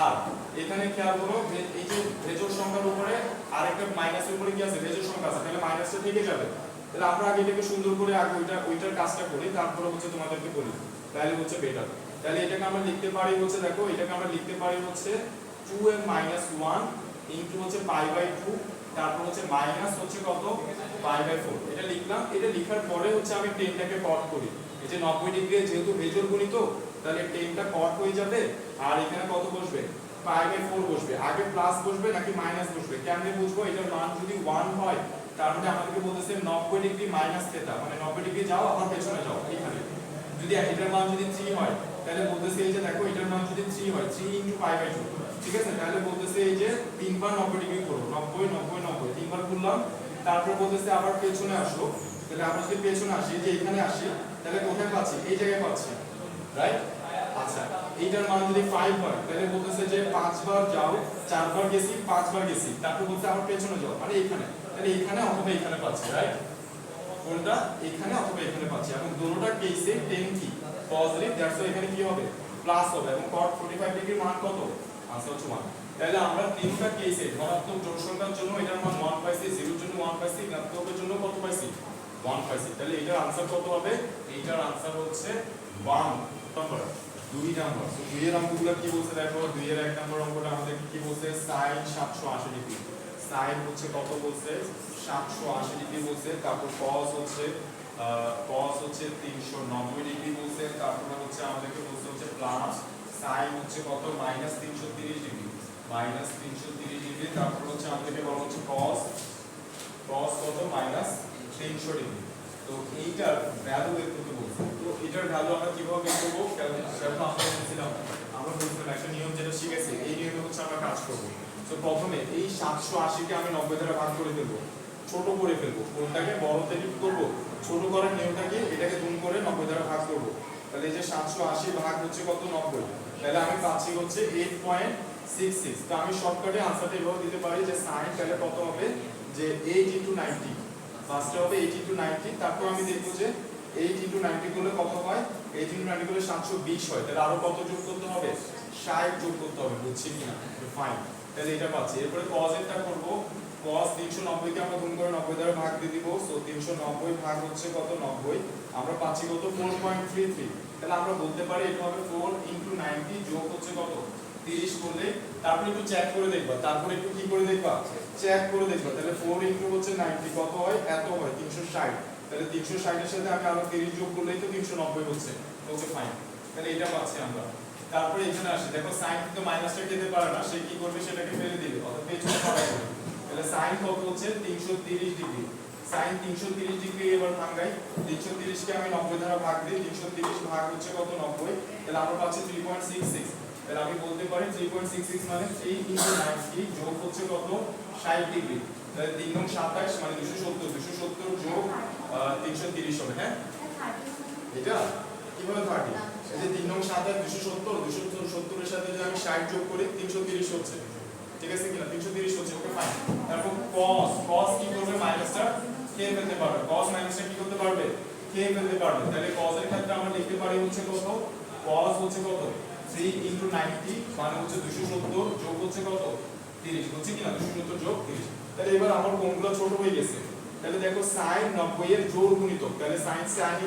আর এখানে খেয়াল করো এই যে বেজোড় সংখ্যার উপরে আরেকটা মাইনাসের উপরে কি আছে বেজোড় সংখ্যা আছে, তাহলে মাইনাসটা থেকে যাবে। তাহলে আমরা আগে এটাকে সুন্দর করে আগে ওইটার কাজটা করি, তারপরে হচ্ছে তোমাদেরকে বলি, তাহলে হচ্ছে বেটার। তাহলে এটাকে আমরা লিখতে পারি হচ্ছে, দেখো এটাকে আমরা লিখতে পারি হচ্ছে 2m - 1 ইনটু হচ্ছে π/2, তারপর হচ্ছে মাইনাস হচ্ছে কত π/4, এটা লিখলাম। এটা লেখার পরে হচ্ছে আমি 10টাকে কট করি, এই যে 90 ডিগ্রি যেহেতু বেজোড় গুণিত তাহলে 10টা কট হয়ে যাবে, আর এখানে কত বসবে π/4 বসবে, আগে প্লাস বসবে নাকি মাইনাস বসবে কেমনে বুঝবো, এটার মান যদি 1 হয় তার মানে আমাদেরকে বলতেছে 90 ডিগ্রি মাইনাস থিটা, মানে 90 ডিগ্রি যাও আবার পেছনে যাও এখানে। যদি এটার মান যদি 3 হয় তাহলে বলতেছে এই যে দেখো এটার মান যদি 3 হয় 3 ইনটু π/2, ঠিক আছে, তাহলে বলতেছে এই যে 3 বার 90 ডিগ্রি করো, 90 90 90 তিনবার করলাম, তারপর বলতেছে আবার পেছনে আসো, তাহলে আমরা যদি পেছনে আসি যে এখানে আসি তাহলে কোথায় পাচ্ছি এই জায়গায় পাচ্ছি, রাইট। আচ্ছা, এইটার মান যদি 5 হয় তাহলে বলতেছে যে 5 বার যাও, 4 বার গেছি 5 বার গেছি, তারপর বলতে আবার পেছনে যাও, মানে এখানে, তাহলে এখানে অথবা এখানে পাচ্ছি, রাইট, কোনটা এখানে অথবা এখানে পাচ্ছি, এবং দুটোটা কেসে 10 কি পজিটিভ, দ্যাটস ওয়াই এখানে কি হবে প্লাস হবে, এবং cos 45 ডিগ্রির মান কত आंसर হচ্ছে 1। তাহলে আমরা তিনটা কেসে ধনাত্মক জোড় সংখ্যার জন্য এটার মান 1 পাইছি, 0 এর জন্য 1 পাইছি, ঋণাত্মকের জন্য কত পাইছি 1 পাইছি, তাহলে এটার आंसर কত হবে, এটার आंसर হচ্ছে 1 নম্বর 2 নম্বর। সো 2 এর অঙ্কগুলো কি বলছে দেখো, 2 এর 1 নম্বর অঙ্কটা আমাদের কি বলছে sin 780 ডিগ্রি, sin হচ্ছে কত বলছে 780 ডিগ্রি বলছে, তারপর cos হচ্ছে 390 ডিগ্রি বলছে, তারপর হচ্ছে আমাদেরকে বলছে হচ্ছে প্লাস sin হচ্ছে কত -330 ডিগ্রি, -330 ডিগ্রি, তারপর হচ্ছে আমাদেরকে বলা হচ্ছে cos কত -300 ডিগ্রি। তো এইটার ভ্যালু বের করতে বলছে, তো এটার ভ্যালু আমরা কিভাবে বের করব, সেটা আমরা বলছিলাম একটা নিয়ম যেটা শিখেছি, এই নিয়মে হচ্ছে আমরা কাজ করব। তো প্রথমে এই 780 কে আমি 90 দ্বারা ভাগ করে দেব, ছোট করে ফেলবো, কোনটাকে বড় থেকে কি করব ছোট করার নিয়মটাকে এটাকে গুণ করে 90 দ্বারা ভাগ করব, তাহলে এই যে 780 ভাগ হচ্ছে কত 90, তাহলে আমি পাচ্ছি হচ্ছে 8.6 2.66। তো আমি শর্টকাটে আনসারটা এভাবে দিতে পারি যে sin তাহলে কত হবে যে 8 * 90, ফার্স্টে হবে 8 * 90, তারপর আমি দেখব যে 8 * 90 করলে কত হয়, 8 * 90 করলে 720 হয়, তাহলে আরো কত যোগ করতে হবে, 60 যোগ করতে হবে, বুঝছি কিনা, ফাইন, তাহলে এটা পাচ্ছি। এরপরে cos এরটা করব, cos 390 কে আমরা গুণ করে 90 দ্বারা ভাগ দিয়ে দিব, সো 390 ভাগ হচ্ছে কত 90, আমরা পাচ্ছি কত 4.33, তাহলে আমরা বলতে পারি এটা হবে 4 * 90 যোগ হচ্ছে কত 30 করলে, তারপর একটু চেক করে দেখবা, তারপর একটু কি করে দেখবা, চেক করে দেখবা, তাহলে 4 * হচ্ছে 90 কত হয়, এত হয় 360, তাহলে 360 এর সাথে আমি আরো 30 যোগ করলেই তো 390 হচ্ছে, ওকে ফাইন, তাহলে এটা পাচ্ছি আমরা। তারপরে এখানে আসে, দেখো sin কিন্তু মাইনাসটা খেতে পারে না, সে কি করবে সেটাকে ফেলে দিবে, অর্থাৎ পেছনে সরাই দেবে, তাহলে sin কত হচ্ছে 330 ডিগ্রি, sin 330 ডিগ্রি এবার ভাঙাই, 330 কে আমি 90 দ্বারা ভাগ দিই, 330 ভাগ হচ্ছে কত 90, তাহলে আমরা পাচ্ছি 3.66, তাহলে আমি বলতে পারি 3.66 মানে 3 * 90 যোগ হচ্ছে কত 60 ডিগ্রি, তাহলে 3 × 27 মানে 270 যোগ 330 হবে, হ্যাঁ এটা কিভাবে 30, এই যে 3 × 27 270 এর সাথে যদি আমি 60 যোগ করি 330 হচ্ছে, ঠিক আছে কিনা, 330 হচ্ছে, ওকে ফাইন। তারপর cos কি করবে, মাইনাসটা খেয়ে ফেলতে পারবে, cos মাইনাসটা কি করতে পারবে, খেয়ে ফেলতে পারবে, তাহলে cos এর ক্ষেত্রে আমরা লিখতে পারি হচ্ছে কত, cos হচ্ছে কত 3 * 90 মানে হচ্ছে 270 যোগ হচ্ছে কত 30, হচ্ছে কিনা 270 যোগ 30, তাহলে এবার আমার কোণগুলো ছোট হয়ে গেছে, তাহলে দেখো sin 90 এর জোড় গুণিতক, তাহলে sin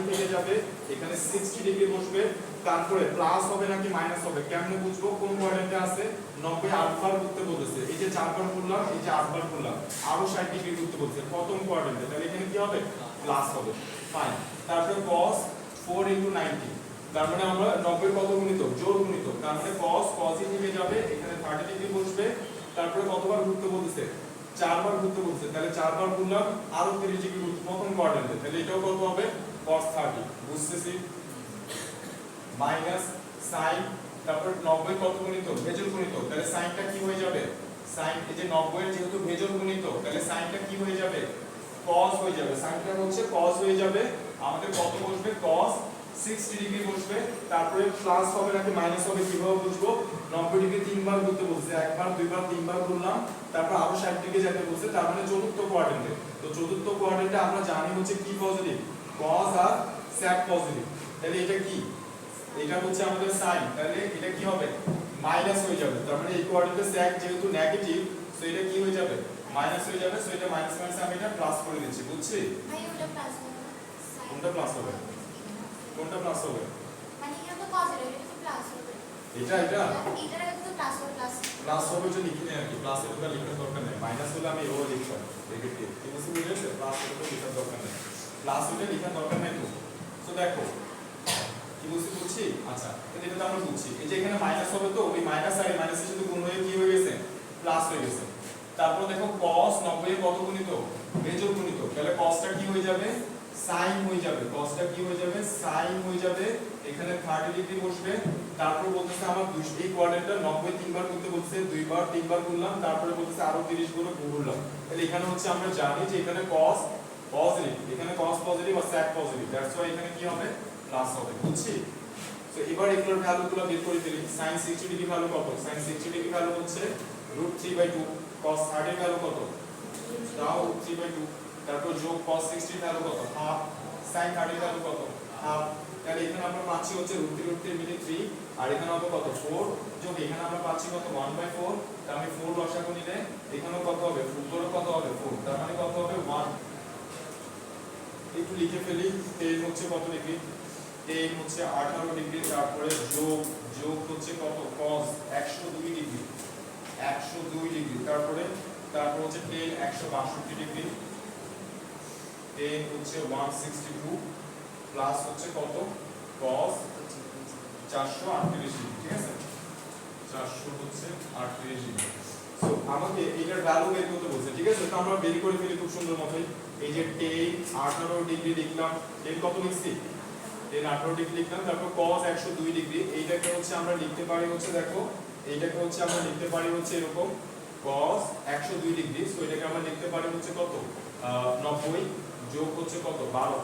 থেকে যাবে, এখানে 60 ডিগ্রি বসবে, তারপরে প্লাস হবে নাকি মাইনাস হবে, কেমনে বুঝবো, কোন কোয়াড্রেন্টে আছে, 90 8 বার করতে বলেছে, এই যে 4 বার করলাম, এই যে 8 বার করলাম, আরো 60 ডিগ্রি করতে বলেছে, প্রথম কোয়াড্রেন্টে, তাহলে এখানে কি হবে, প্লাস হবে, ফাইন। তারপরে cos 4 * 90, তার মানে আমরা 90 কত গুণিতক, জোড় গুণিতক, তার মানে cos থেকে যাবে, এখানে 30 ডিগ্রি বসবে, তারপরে কতবার ঘুরতে বলেছে, 4 বার ঘুরতে বলছে, তাহলে 4 বার ঘুরলাম, আরো 30 ডিগ্রি ঘুরতে, প্রথম কোয়াড্রেন্টে, তাহলে এটাও কত হবে cos 30, বুঝতেছি, মাইনাস sin, তারপর 90 কত গুণিতক, ভেজল গুণিতক, তাহলে সাইনটা কি হয়ে যাবে, sin এই যে 90 এর যেহেতু ভেজল গুণিতক, তাহলে সাইনটা কি হয়ে যাবে, cos হয়ে যাবে, সাইনটা হচ্ছে cos হয়ে যাবে, আমাদের কত বসবে, cos 60 ডিগ্রি বসবে, তারপরে প্লাস হবে নাকি মাইনাস হবে কিভাবে বুঝবো, 90 ডিগ্রি 3 বার ঘুরতে বলছে, একবার দুইবার তিনবার ঘুরলাম, তারপর আরো 60 ডিগ্রি যেতে বলছে, তার মানে চতুর্থ কোয়াড্রেন্টে, তো চতুর্থ কোয়াড্রেন্টে আমরা জানি হচ্ছে কি পজিটিভ, cos আর sec পজিটিভ, তাহলে এটা কি, এটা হচ্ছে আমাদের sin, তাহলে এটা কি হবে, মাইনাস হয়ে যাবে, তার মানে এই কোয়াড্রেন্টে sec যেহেতু নেগেটিভ, সো এটা কি হয়ে যাবে, মাইনাস হয়ে যাবে, সো এটা মাইনাস মাইনাস আমি এটা প্লাস করে দিচ্ছি, বুঝছি, ভাই ওটা প্লাস হবে, কোনটা প্লাস হবে, কোনটা প্লাস হবে, মানে এটা তো পজিটিভ, এটা তো প্লাস হবে, এটা এটা তো প্লাস হবে, প্লাস হবে, যে লিখি না আর কি, প্লাস এটা লিখার দরকার নেই, মাইনাস হলে আমি এভাবে লিখতাম, নেগেটিভ, ঠিক আছে, বুঝেছো, প্লাস এটা লিখার দরকার নেই, প্লাস এটা লিখার দরকার নেই, তো সো দেখো কি বুঝছি, আচ্ছা এটা তো আমরা বুঝছি, এই যে এখানে মাইনাস হবে, তো ওই মাইনাস আর মাইনাসের সাথে গুণ হয়ে কি হয়ে গেছে, প্লাস হয়ে গেছে, তারপর দেখো cos 90 এর কত গুণিত, বেজোড় গুণিত, তাহলে cosটা কি হয়ে যাবে, sin হয়ে যাবে, cosটা কি হয়ে যাবে, sin হয়ে যাবে, এখানে 30 ডিগ্রি বসবে, তারপর বলতেছে আমার এই কোয়াড্রেন্টটা 90 তিনবার করতে বলছে, দুইবার তিনবার করলাম, তারপরে বলতেছে আরো 30 করে ঘুরলাম, তাহলে এখানে হচ্ছে আমরা জানি যে এখানে cos পজিটিভ, এখানে cos পজিটিভ আর sec পজিটিভ, দ্যাটস ওয়াই এখানে কি হবে, প্লাস হবে, বুঝছি, সো এবার এগুলোর ভ্যালুগুলো বের করে ফেলি, sin 60 ডিগ্রি ভ্যালু কত, sin 60 ডিগ্রি ভ্যালু হচ্ছে √3/2, cos 30 এর ভ্যালু কত, তাও √3/2, তারপর যোগ cos 60 এর ভ্যালু কত, হাফ, sin 30 এর ভ্যালু কত, হাফ, তাহলে এখানে আমরা পাচ্ছি হচ্ছে √3 মিলে 3, আর এখানে হবে কত 4, যোগ এখানে আমরা পাচ্ছি কত 1/4, তার মানে 4 লসাগু নিলে এখানেও কত হবে, উপরে কত হবে 4, তার মানে কত হবে 1, একটু লিখে ফেলি, 10 হচ্ছে কত ডিগ্রি, 10 হচ্ছে 18 ডিগ্রি, তারপরে যোগ হচ্ছে কত cos 102 ডিগ্রি, 102 ডিগ্রি, তারপরে হচ্ছে 10 162 ডিগ্রি, 10 হচ্ছে 162 প্লাস হচ্ছে কত cos 438 ডিগ্রি, ঠিক আছে, 400 হচ্ছে 38 ডিগ্রি, সো আমাকে এটার ভ্যালু বের করতে বলছে, ঠিক আছে, তো আমরা বের করে ফেলি খুব সুন্দর মতোই, এই যে 10 18 ডিগ্রি লিখলাম, 10 কত লিখছি, 10 18 ডিগ্রি লিখলাম, তারপর cos 102 ডিগ্রি, এইটাকে হচ্ছে আমরা লিখতে পারি হচ্ছে, দেখো এইটাকে হচ্ছে আমরা লিখতে পারি হচ্ছে এরকম cos 102 ডিগ্রি, সো এটাকে আমরা লিখতে পারি হচ্ছে কত 90 যোগ হচ্ছে কত 12,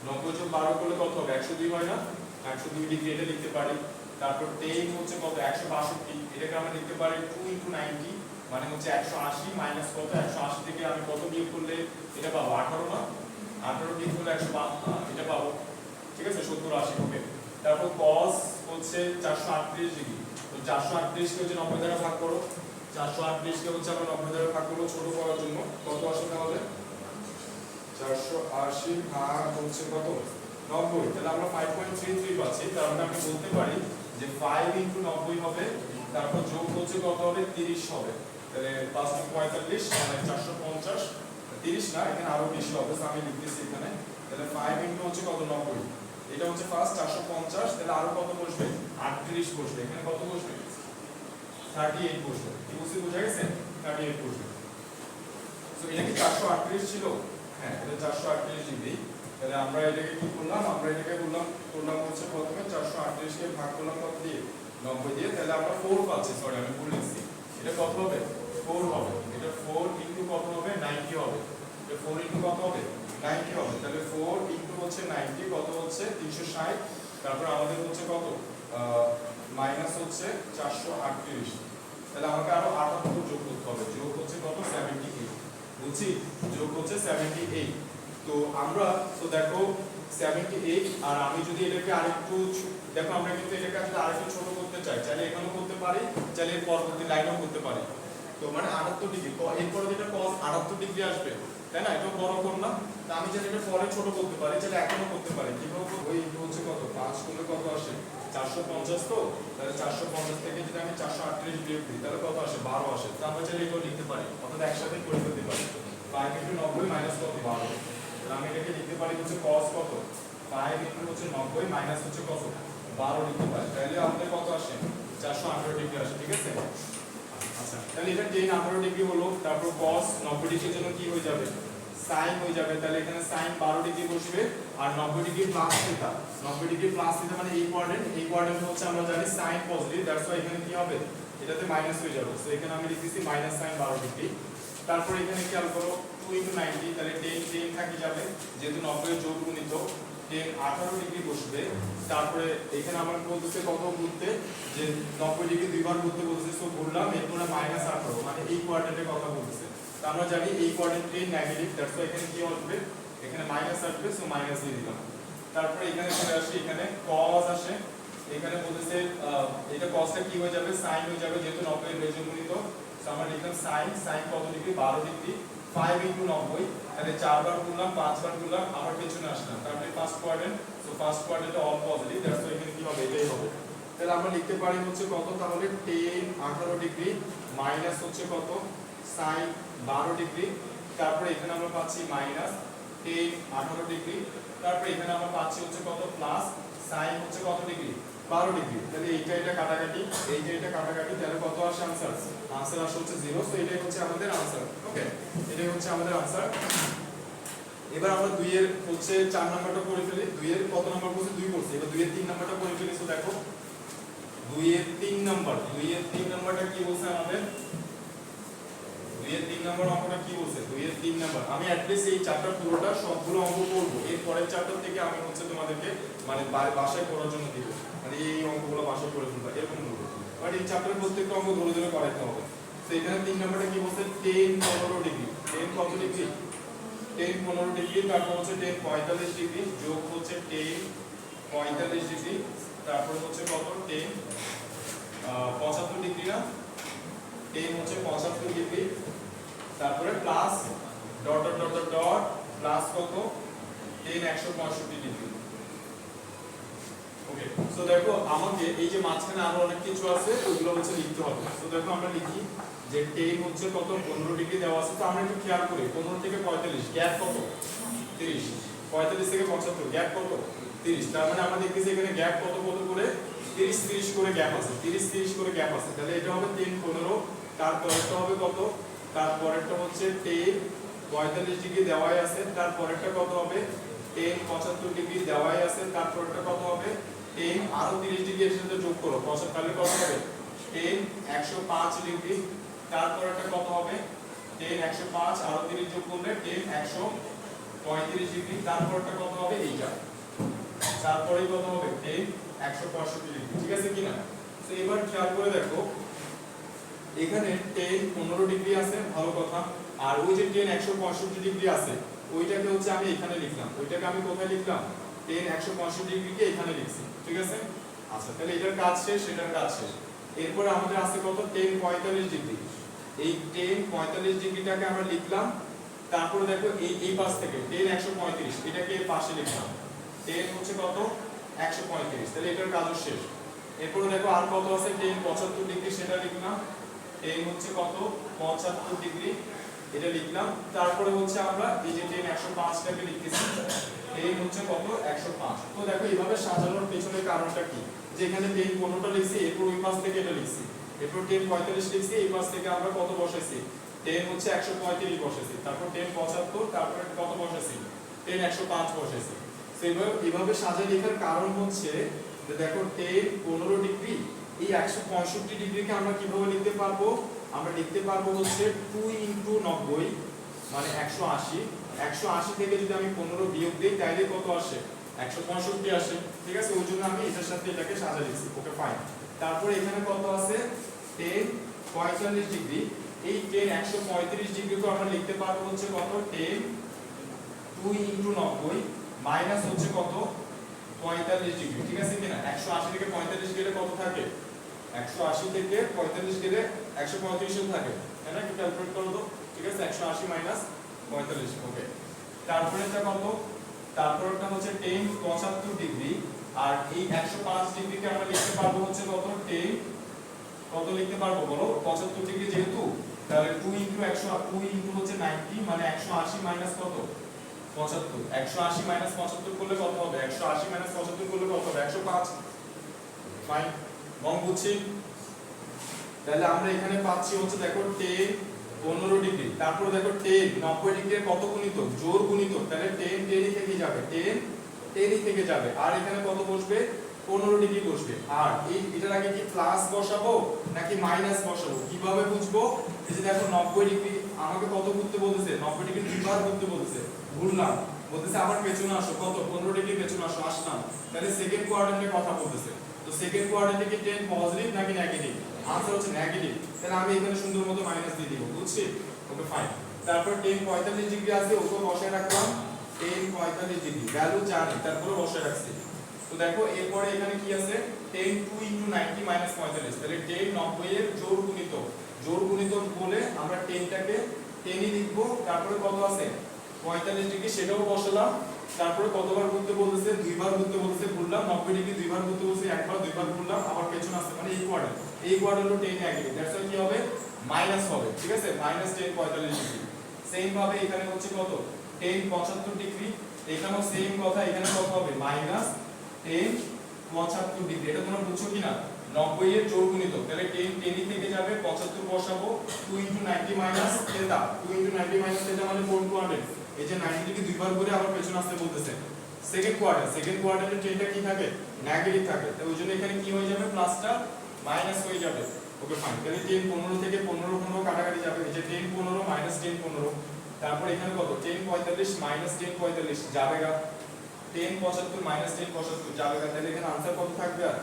90 যোগ 12 করলে কত হবে, 102 হয় না, 102 ডিগ্রি এটা লিখতে পারি, তারপর 10 হচ্ছে কত 162, এটাকে আমরা লিখতে পারি 2 * 90 মানে হচ্ছে 180 মাইনাস কত 180 থেকে আমি কত বিয়োগ করলে এটা পাবো 18 না, 18 বিয়োগ করলে 105 এটা পাবো, ঠিক আছে 70 80 ওকে। তারপর cos হচ্ছে 438 ডিগ্রি, তো 438 কে হচ্ছে 90 দ্বারা ভাগ করো, 438 কে হচ্ছে আমরা 90 দ্বারা ভাগ করব ছোট করার জন্য, কত আসে তাহলে 480 ভাগ হচ্ছে কত 90, তাহলে আমরা 5.33 পাচ্ছি। তার মানে আমি বলতে পারি যে 5 * 90 হবে, তারপর যোগ হচ্ছে কত হবে 30 হবে, তাহলে 5 × 45 মানে 450, 30 না এখানে আরো বেশি হবে, তো আমি লিখতেছি এখানে, তাহলে 5 * হচ্ছে কত 90, এটা হচ্ছে ফার্স্ট 450, তাহলে আরো কত বসবে 38 বসবে, এখানে কত বসবে 38 বসবে, কি বুঝতে বোঝা গেছে 38 বসবে। সো এটা কি 438 ছিল, হ্যাঁ এটা 438 ডিগ্রি, তাহলে আমরা এটাকে কি করলাম, আমরা এটাকে করলাম হচ্ছে প্রথমে 438 কে ভাগ করলাম কত দিয়ে 90 দিয়ে, তাহলে আমরা 4 পাচ্ছি, সরি আমি ভুল লিখছি, এটা কত হবে 4 হবে, এটা 4 ইনটু কত হবে 90 হবে, এটা 4 ইনটু কত হবে 90 হবে, তাহলে 4 ইনটু হচ্ছে 90 কত হচ্ছে 360, তারপর আমাদের হচ্ছে কত মাইনাস হচ্ছে 438, তাহলে আমাকে আরো 78 যোগ করতে হবে, যোগ হচ্ছে কত 78, বুঝছি যোগ হচ্ছে 78। তো আমরা তো দেখো 78, আর আমি যদি এটাকে আরেকটু দেখো আমরা কিন্তু এটাকে আসলে আরেকটু ছোট করতে চাই, চাইলে এখানেও করতে পারি, চাইলে এর পরবর্তী লাইনেও করতে পারি, তো মানে 78 ডিগ্রি, এরপরে যেটা cos 78 ডিগ্রি আসবে তাই না, এটা বড় কোণ না, তো আমি চাইলে এটা পরে ছোট করতে পারি, চাইলে এখনো করতে পারি, কিভাবে ওই হচ্ছে কত 5 করলে কত আসে 450, তো তাহলে 450 থেকে যদি আমি 438 বিয়োগ দিই তাহলে কত আসে 12 আসে, তো আমরা চাইলে এটাও লিখতে পারি, অর্থাৎ একসাথে করে ফেলতে পারি, 5 * 90 মাইনাস কত 12, তাহলে আমি এটাকে লিখতে পারি হচ্ছে cos কত 5 * হচ্ছে 90 মাইনাস হচ্ছে কত 12 লিখতে পারি, তাহলে আমাদের কত আসে 418 ডিগ্রি আসে, ঠিক আছে। আচ্ছা তাহলে এটা tan 18 ডিগ্রি হলো, তারপর cos 90 ডিগ্রির জন্য কি হয়ে যাবে sin হয়ে যাবে, তাহলে এখানে sin 12 ডিগ্রি বসবে, আর 90 degree plus theta, 90 degree plus theta মানে এই কোয়াড্রেন্ট হচ্ছে আমরা জানি sin পজিটিভ, দ্যাটস ওয়াই এখানে কি হবে এটাতে মাইনাস হয়ে যাবে, সো এখানে আমি লিখতেছি মাইনাস sin 12 ডিগ্রি। তারপর এখানে খেয়াল করো 2 * 90, তাহলে tan থাকি যাবে, যেহেতু 90 এর যোগ গুণিত tan 18 ডিগ্রি বসবে, তারপরে এখানে আমার বলতেছে কত ঘুরতে, যে 90 ডিগ্রি দুইবার ঘুরতে বলতেছে, সো ঘুরলাম, এরপরে মাইনাস 18 মানে এই কোয়াড্রেন্টের কথা বলতেছে, তো আমরা জানি এই কোয়াড্রেন্টে নেগেটিভ, দ্যাটস ওয়াই এখানে কি আসবে এখানে মাইনাস আসবে, সো মাইনাস দিয়ে দিলাম। তারপরে এখানে চলে আসি, এখানে cos আসে, এখানে বলতেছে এটা cosটা কি হয়ে যাবে sin হয়ে যাবে, যেহেতু 90 এর বেজে গুণিত, সো আমরা লিখলাম sin কত ডিগ্রি 12 ডিগ্রি, 5 * 90, তাহলে 4 বার গুণলাম 5 বার গুণলাম, আবার পেছনে আসলাম, তারপরে ফার্স্ট কোয়াড্রেন্ট, সো ফার্স্ট কোয়াড্রেন্টে অল পজিটিভ, দ্যাটস ওয়াই এখানে কি হবে এটাই হবে, তাহলে আমরা লিখতে পারি হচ্ছে কত তাহলে tan 18 ডিগ্রি মাইনাস হচ্ছে কত sin 12 ডিগ্রি, তারপরে এখানে আমরা পাচ্ছি মাইনাস tan 18 ডিগ্রি, তারপরে এখানে আমরা পাচ্ছি হচ্ছে কত প্লাস sin হচ্ছে কত ডিগ্রি 12 ডিগ্রি, তাহলে এটা কাটাকাটি এটা কাটাকাটি, তাহলে কত আসে आंसर আসে হচ্ছে 0, সো এটাই হচ্ছে আমাদের आंसर, ওকে এটাই হচ্ছে আমাদের आंसर। এবার আমরা 2 এর হচ্ছে 4 নাম্বারটা করে ফেলি, 2 এর কত নাম্বার করছি 2 করছি, এবার 2 এর 3 নাম্বারটা করে ফেলি, সো দেখো 2 এর 3 নাম্বারটা কি বলছে আমাদের, 2 এর 3 নাম্বার অঙ্কটা কি বলছে, 2 এর 3 নাম্বার আমি অ্যাটলিস্ট এই চ্যাপ্টার পুরোটা সবগুলো অঙ্ক করব, এর পরের চ্যাপ্টার থেকে আমি হচ্ছে তোমাদেরকে মানে বাসায় করার জন্য দিব, মানে এই অঙ্কগুলো বাসায় করে ফেলবা এরকম বলবো, বাট এই চ্যাপ্টারের প্রত্যেকটা অঙ্ক ধরে ধরে করাইতে হবে। তো এখানে 3 নাম্বারটা কি বলছে tan 15 ডিগ্রি, tan কত ডিগ্রি tan 15 ডিগ্রি, তারপর হচ্ছে tan 45 ডিগ্রি যোগ হচ্ছে tan 45 ডিগ্রি, তারপর হচ্ছে কত tan 75 ডিগ্রি না, tan হচ্ছে 75 ডিগ্রি, তারপরে plus dot dot dot dot plus কত tan 165 ডিগ্রি, ওকে। সো দেখো আমাকে এই যে মাঝখানে আরো অনেক কিছু আছে ওগুলো হচ্ছে লিখতে হবে, সো দেখো আমরা লিখি যে tan হচ্ছে কত 15 ডিগ্রি দেওয়া আছে, তো আমরা একটু খেয়াল করি 15 থেকে 45 গ্যাপ কত 30, 45 থেকে 75 গ্যাপ কত 30, তার মানে আমরা দেখতেছি এখানে গ্যাপ কত কত করে 30 30 করে গ্যাপ আছে, 30 30 করে গ্যাপ আছে, তাহলে এটা হবে tan 15, তারপরেরটা হবে কত, তারপরেরটা হচ্ছে tan 45 ডিগ্রি দেওয়াই আছে, তারপরেরটা কত হবে tan 75 ডিগ্রি দেওয়াই আছে, তারপরেরটা কত হবে tan আরো 30 ডিগ্রি এর সাথে যোগ করো, তাহলে কত হবে tan 105 ডিগ্রি, তারপরেরটা কত হবে tan 105 আরো 30 যোগ করলে tan 135 ডিগ্রি, তারপরেরটা কত হবে এইটা, তারপরেই কত হবে tan 165 ডিগ্রি, ঠিক আছে কিনা? তো এবার খেয়াল করে দেখো এখানে tan 15 ডিগ্রি আছে, ভালো কথা। আর ওই যে tan 165 ডিগ্রি আছে ওইটাকে হচ্ছে আমি এখানে লিখলাম, ওইটাকে আমি কোথায় লিখলাম? tan 165 ডিগ্রিকে এখানে লিখছি, ঠিক আছে? আচ্ছা, তাহলে এটার কাজ শেষ, এটার কাজ শেষ। এরপরে আমাদের আছে কত? tan 45 degree. এই tan 45 ডিগ্রিটাকে আমরা লিখলাম। তারপরে দেখো এই পাশ থেকে tan 135 এটাকে এর পাশে লিখলাম। tan হচ্ছে কত? 135, তাহলে এটার কাজও শেষ। এরপরে দেখো আর কত আছে? tan 75 ডিগ্রি, সেটা লিখলাম। tan হচ্ছে কত? 75 ডিগ্রি, এটা লিখলাম। তারপরে হচ্ছে আমরা এই যে tan 105 টাকে লিখতেছি। tan হচ্ছে কত? 105। তো দেখো এইভাবে সাজানোর পেছনের কারণটা কি? যে এখানে tan 15টা লিখছি, এরপর ওই পাশ থেকে এটা লিখছি। এরপর tan 45 লিখছি, এই পাশ থেকে আমরা কত বসাইছি? tan হচ্ছে 135 বসাইছি। তারপর tan 75, তারপরে কত বসাইছি? tan 105 বসাইছি। তো এইভাবে সাজিয়ে লেখার কারণ হচ্ছে যে দেখো tan 15 ডিগ্রি, এই 165 ডিগ্রিকে আমরা কিভাবে লিখতে পারবো? আমরা লিখতে পারবো হচ্ছে 2 * 90 মানে 180। 180 থেকে যদি আমি 15 বিয়োগ দেই তাহলে কত আসে? 165 আসে, ঠিক আছে? ওই জন্য আমি এটার সাথে এটাকে সাজিয়ে লিখছি। ওকে, ফাইন। তারপরে এখানে কত আছে? tan 45 degree. এই tan 135 ডিগ্রিকে আমরা লিখতে পারবো হচ্ছে কত? tan 2 * 90 মাইনাস হচ্ছে কত? 45 ডিগ্রি, ঠিক আছে কিনা? 180 থেকে 45 গেলে কত থাকে? 180 থেকে 45 গেলে 135 থাকে, তাই না? একটু ক্যালকুলেট করো তো, ঠিক আছে? 180 মাইনাস 45, ওকে। তারপরে এটা কত? তারপরটা হচ্ছে tan 75 ডিগ্রি। আর এই 105 ডিগ্রিকে আমরা লিখতে পারবো হচ্ছে কত? tan কত লিখতে পারবো বলো? 75 ডিগ্রি যেহেতু, তাহলে 2 * 100 2 * হচ্ছে 90 মানে 180 মাইনাস কত? 75। 180 মাইনাস 75 করলে কত হবে? 180 মাইনাস 75 করলে কত হবে? 105। ফাইন, মন বুঝছি? তাহলে আমরা এখানে পাচ্ছি হচ্ছে দেখো tan 15 ডিগ্রি। তারপর দেখো tan 90 ডিগ্রির কত গুণিতক? জোড় গুণিতক। তাহলে tan টেনই থেকে যাবে, tan টেনই থেকে যাবে। আর এখানে কত বসবে? 15 ডিগ্রি বসবে। আর এটার আগে কি প্লাস বসাবো নাকি মাইনাস বসাবো? কিভাবে বুঝবো? এই যে দেখো 90 ডিগ্রি আমাকে কত করতে বলতেছে? 90 ডিগ্রি দুইবার করতে বলতেছে। ঘুরলাম, বলতেছে আবার পেছনে আসো, কত? 15 ডিগ্রি পেছনে আসো, আসলাম। তাহলে সেকেন্ড কোয়াড্রেন্টে কথা বলতেছে। তো সেকেন্ড কোয়াড্রেন্টে কি tan পজিটিভ নাকি নেগেটিভ? आंसर হচ্ছে নেগেটিভ। তাহলে আমি এখানে সুন্দর মতো মাইনাস দিয়ে দিব, বুঝছি? ওকে, ফাইন। তারপর tan 45 ডিগ্রি আছে, ওকে বসায় রাখলাম। tan 45 ডিগ্রি ভ্যালু জানি, তারপরে বসায় রাখছি। তো দেখো এরপরে এখানে কি আছে? tan 2 * 90 - 45। তাহলে tan 90 এর জোড় গুণিতক। জোড় গুণিতক বলে আমরা tanটাকে tanই লিখব। তারপরে কত আছে? 45 ডিগ্রি, সেটাও বসালাম। তারপরে কতবার ঘুরতে বলতেছে? দুইবার ঘুরতে বলতেছে, ঘুরলাম। 90 ডিগ্রি দুইবার ঘুরতে বলতেছে, একবার দুইবার ঘুরলাম, আবার পেছনে আসছে, মানে এই কোয়াড্রেন্ট। এই কোয়াড্রেন্ট হলো tan নেগেটিভ। দ্যাটস ওয়াই কি হবে? মাইনাস হবে, ঠিক আছে? Minus tan 45 degree. সেম ভাবে এখানে হচ্ছে কত? tan 75 degree. এখানেও সেম কথা, এখানে কত হবে? Minus tan 75 degree. এটা তোমরা বুঝছো কিনা? 90 এর জোড় গুণিতক। তাহলে tan টেনই থেকে যাবে, 75 বসাবো। 2 * 90 মাইনাস থিটা। 2 * 90 মাইনাস থিটা মানে কোন কোয়াড্রেন্ট? এই যে 90 ডিগ্রি দুইবার করে আবার পেছনে আসতে বলতেছে। Second quadrant. সেকেন্ড কোয়াড্রেন্টে টেনটা কি থাকে? নেগেটিভ থাকে। তাই ওই জন্য এখানে কি হয়ে যাবে? প্লাসটা মাইনাস হয়ে যাবে। ওকে, ফাইন। তাহলে tan 15 থেকে 15 কাটাকাটি যাবে। এই যে tan 15 মাইনাস tan 15। তারপর এখানে কত? tan 45 minus tan 45 যাবেগা। tan 75 minus tan 75 যাবেগা। তাহলে এখানে आंसर কত থাকবে? আর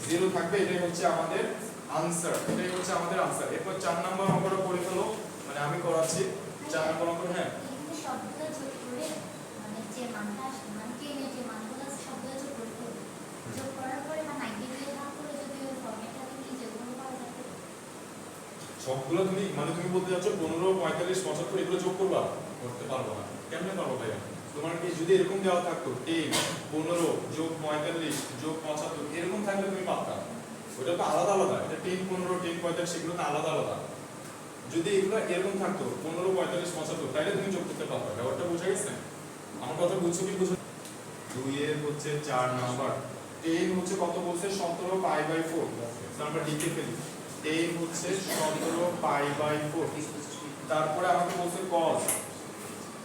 0 থাকবে। এটাই হচ্ছে আমাদের आंसर। এটাই হচ্ছে আমাদের आंसर। এরপর 4 নাম্বার অঙ্কটা করে ফেলো। মানে আমি করাচ্ছি 4 নাম্বার অঙ্ক। হ্যাঁ, এখানে সবগুলো যোগ করে মানে যে মানটা আসে, মানে টেনের যে মানগুলো আছে সবগুলো যোগ করতে হবে। যোগ করার পরে বা 90 দিয়ে ভাগ করে যদি ওই ফর্মেটটাকে নিয়ে যেগুলো পাওয়া যাবে। সবগুলো তুমি মানে তুমি বলতে যাচ্ছ 15 45 75 এগুলো যোগ করবা? করতে পারবো না। কেমনে পারবো ভাইয়া? তোমার কি যদি এরকম দেওয়া থাকতো tan 15 যোগ 45 যোগ 75 এরকম থাকলে তুমি পারতা। ওটা তো আলাদা আলাদা। এটা tan 15 tan 45 সেগুলো তো আলাদা আলাদা। যদি এগুলো এরকম থাকতো 15 45 75 তাহলে তুমি যোগ করতে পারবে। ব্যাপারটা বুঝা গেছে? আমার কথা বুঝছো কি বুঝো? 2 এর হচ্ছে 4 নাম্বার। tan হচ্ছে কত বলছে? 17 π/4। তো আমরা লিখে ফেলি। tan হচ্ছে 17 π/4। তারপরে আমাকে বলছে cos।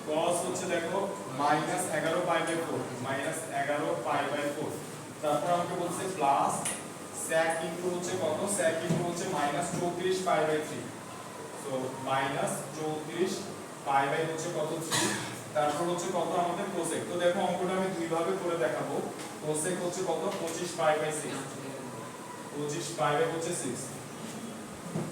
cos হচ্ছে দেখো -11 π/4, -11 π/4। তারপর আমাকে বলছে প্লাস sec ইনটু হচ্ছে কত? sec ইনটু হচ্ছে -34 π/3। সো -34 π/, হচ্ছে কত? 3। তারপর হচ্ছে কত আমাদের কোসেক। তো দেখো অঙ্কটা আমি দুই ভাবে করে দেখাবো। কোসেক হচ্ছে কত 25 পাই বাই 6, 25 পাই বাই হচ্ছে 6,